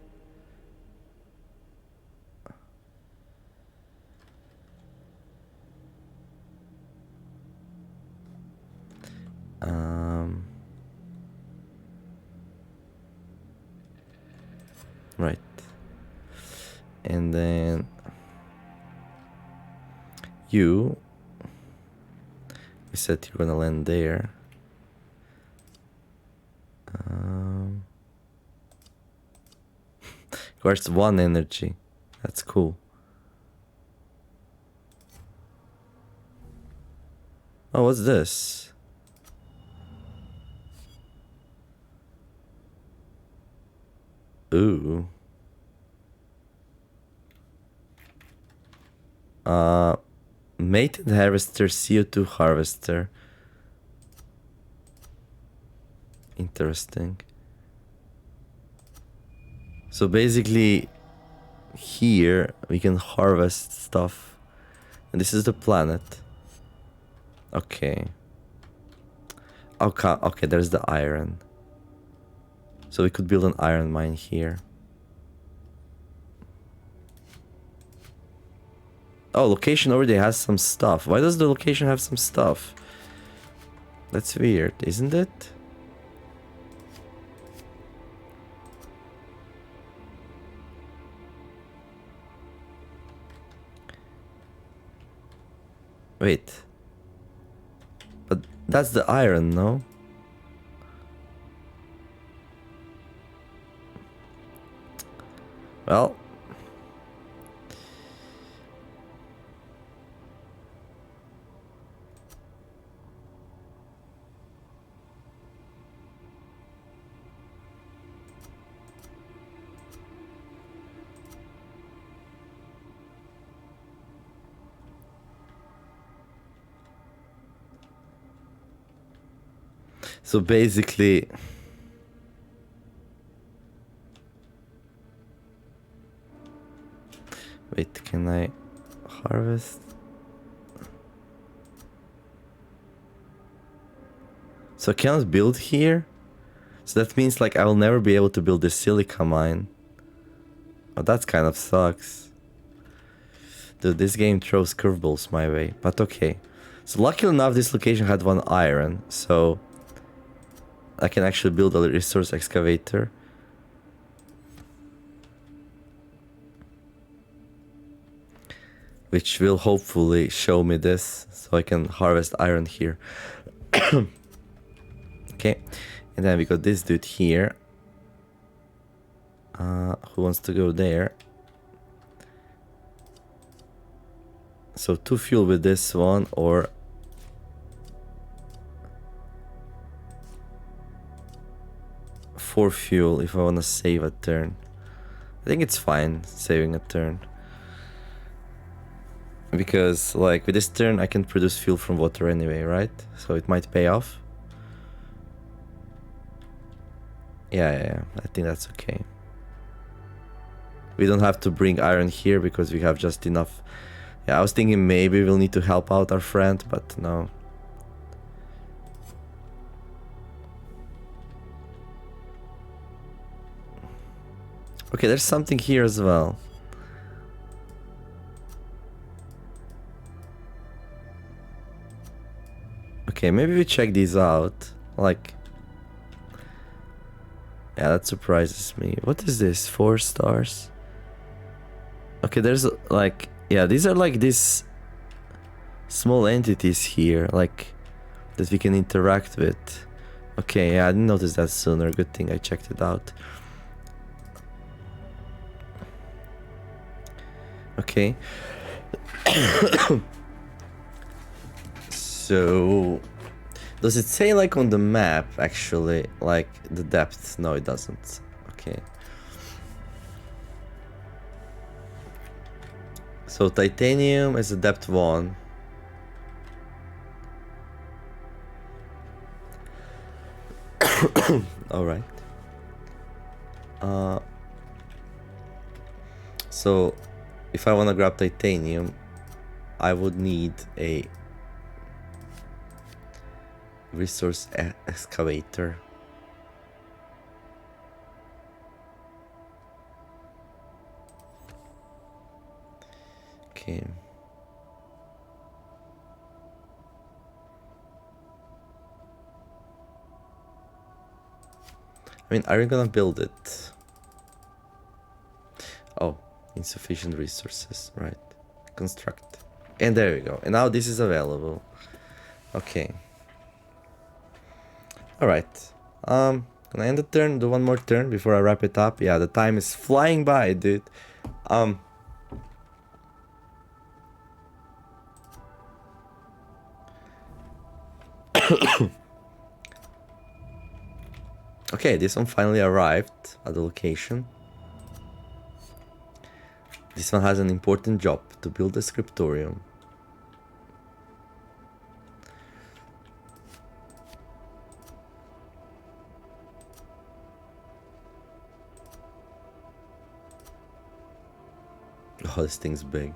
Speaker 1: Right. And then you said you're gonna land there. Requires 1 energy. That's cool. Oh, what's this? Ooh. Mated harvester, CO2 harvester. Interesting. So basically, here we can harvest stuff. And this is the planet. Okay. Okay, okay, there's the iron. So we could build an iron mine here. Oh, location already has some stuff. Why does the location have some stuff? That's weird, isn't it? Wait. But that's the iron, no? Well. So basically... Wait, can I harvest? So I cannot build here? So that means like I will never be able to build this silica mine. Oh, that kind of sucks. Dude, this game throws curveballs my way, but okay. So luckily enough, this location had 1 iron, so I can actually build a resource excavator. Which will hopefully show me this, so I can harvest iron here. Okay, and then we got this dude here. Who wants to go there? So 2 fuel with this one, or... ...4 fuel if I want to save a turn. I think it's fine saving a turn. Because, like, with this turn I can produce fuel from water anyway, right? So it might pay off. Yeah, I think that's okay. We don't have to bring iron here because we have just enough. Yeah, I was thinking maybe we'll need to help out our friend, but no. Okay, there's something here as well. Okay, maybe we check these out. Like... Yeah, that surprises me. What is this? 4 stars? Okay, there's like... Yeah, these are like these small entities here, like, that we can interact with. Okay, yeah, I didn't notice that sooner. Good thing I checked it out. Okay. So... Does it say like on the map actually, like the depth? No, it doesn't. Okay. So titanium is a depth 1. Alright. So if I want to grab titanium, I would need a resource excavator. Okay. I mean, are you gonna build it? Oh, insufficient resources, right? Construct. And there we go. And now this is available. Okay. Alright. Can I end the turn? Do one more turn before I wrap it up? Yeah, the time is flying by, dude. Okay, this one finally arrived at the location. This one has an important job, to build a scriptorium. Oh, this thing's big.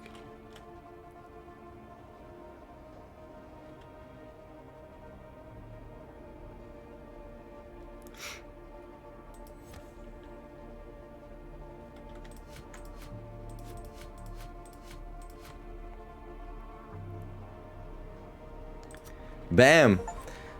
Speaker 1: Bam!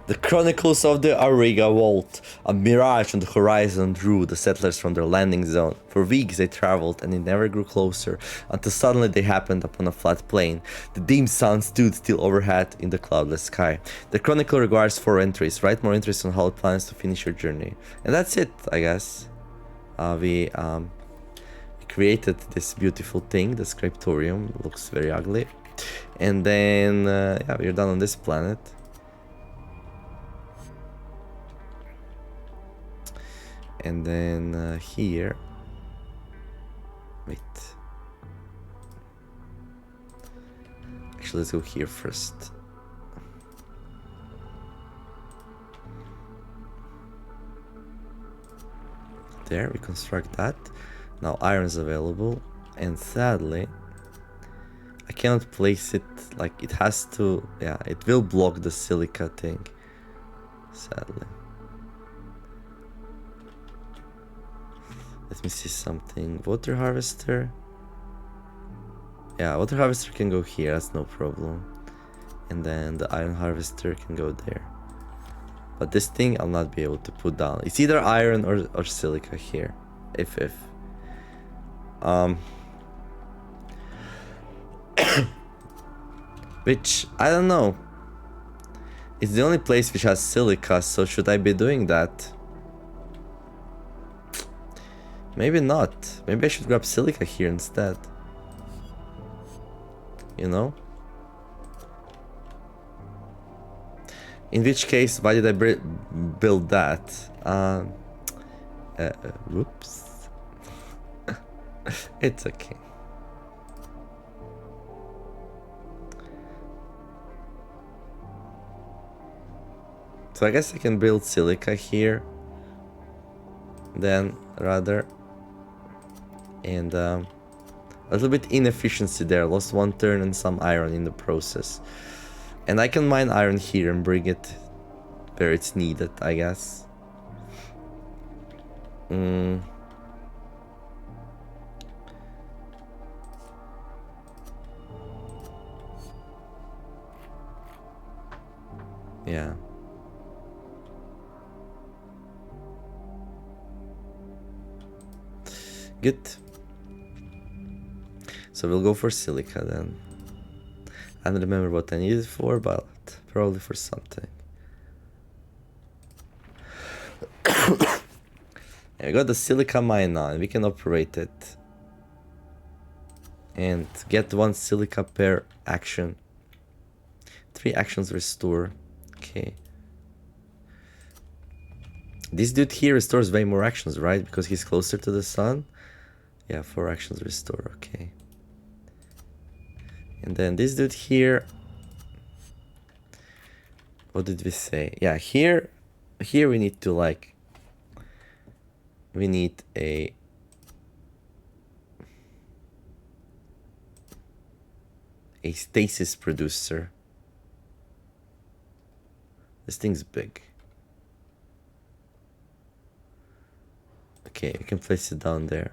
Speaker 1: The Chronicles of the Auriga Vault. A mirage on the horizon drew the settlers from their landing zone. For weeks they traveled and it never grew closer, until suddenly they happened upon a flat plain. The dim sun stood still overhead in the cloudless sky. The Chronicle requires 4 entries. Write more entries on how it plans to finish your journey. And that's it, I guess. We created this beautiful thing, the scriptorium. Looks very ugly. And then, yeah, we're done on this planet. And then here, wait, actually let's go here first. There, we construct that. Now iron is available, and sadly I cannot place it, like it has to, yeah, it will block the silica thing, sadly. Let me see something. Water harvester. Yeah, water harvester can go here, that's no problem. And then the iron harvester can go there. But this thing I'll not be able to put down. It's either iron or silica here. If. Which, I don't know. It's the only place which has silica, so should I be doing that? Maybe not. Maybe I should grab silica here instead. You know? In which case, why did I build that? Whoops. It's okay. So I guess I can build silica here. Then, rather. And a little bit inefficiency there. Lost one turn and some iron in the process. And I can mine iron here and bring it where it's needed, I guess. Yeah. Good. So we'll go for silica then. I don't remember what I need it for, but probably for something. And we got the silica mine now, and we can operate it. And get 1 silica per action. 3 actions restore. Okay. This dude here restores way more actions, right? Because he's closer to the sun. Yeah, 4 actions restore, okay. And then this dude here, what did we say? Yeah, here we need to like, we need a stasis producer. This thing's big. Okay, we can place it down there.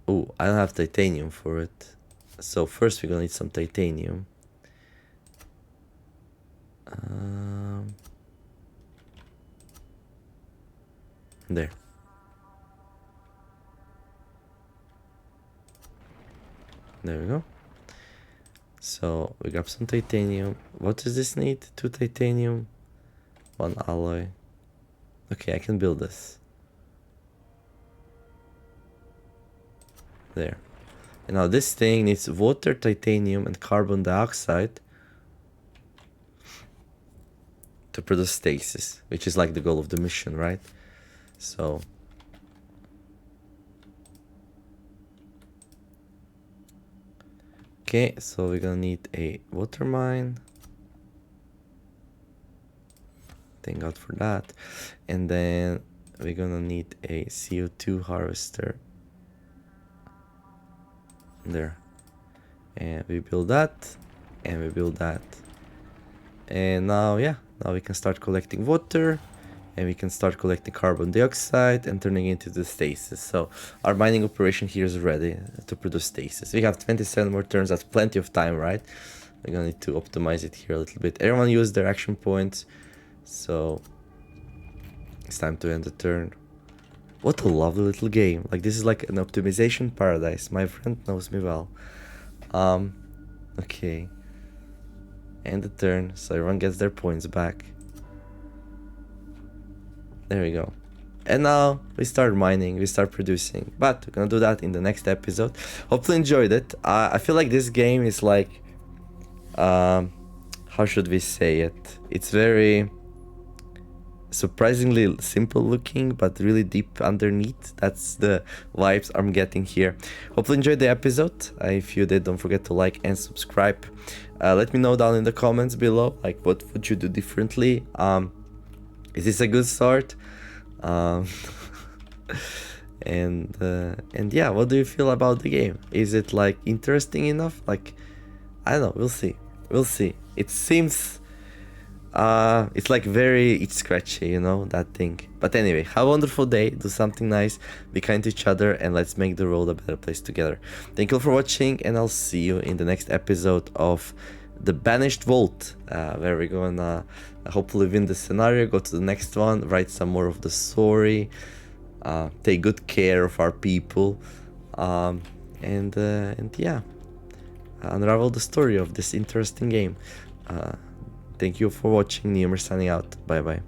Speaker 1: Oh, I don't have titanium for it. So first we're gonna need some titanium. There. There we go. So we grab some titanium. What does this need? 2 titanium, 1 alloy. Okay, I can build this. There. And now this thing needs water, titanium, and carbon dioxide to produce stasis, which is like the goal of the mission, right? So okay, so we're gonna need a water mine. Thank God for that. And then we're gonna need a CO2 harvester. There. And we build that. And we build that. And now, yeah, now we can start collecting water. And we can start collecting carbon dioxide and turning it into the stasis. So our mining operation here is ready to produce stasis. We have 27 more turns. That's plenty of time, right? We're gonna need to optimize it here a little bit. Everyone used their action points. So it's time to end the turn. What a lovely little game. Like, this is like an optimization paradise. My friend knows me well. Okay. End the turn, so everyone gets their points back. There we go. And now we start mining, we start producing. But we're gonna do that in the next episode. Hopefully enjoyed it. I feel like this game is like... how should we say it? It's very... surprisingly simple looking, but really deep underneath. That's the vibes I'm getting here. Hopefully enjoyed the episode. If you did, don't forget to like and subscribe. Let me know down in the comments below, like, what would you do differently? Is this a good start? And yeah, what do you feel about the game? Is it like interesting enough? Like, I don't know, we'll see. It seems it's like it's scratchy, you know, that thing. But anyway, have a wonderful day, do something nice, be kind to each other, and let's make the world a better place together. Thank you all for watching, and I'll see you in the next episode of the Banished Vault, where we're gonna hopefully win the scenario, go to the next one, write some more of the story, take good care of our people, and yeah, unravel the story of this interesting game. Thank you for watching. Neomer signing out. Bye bye.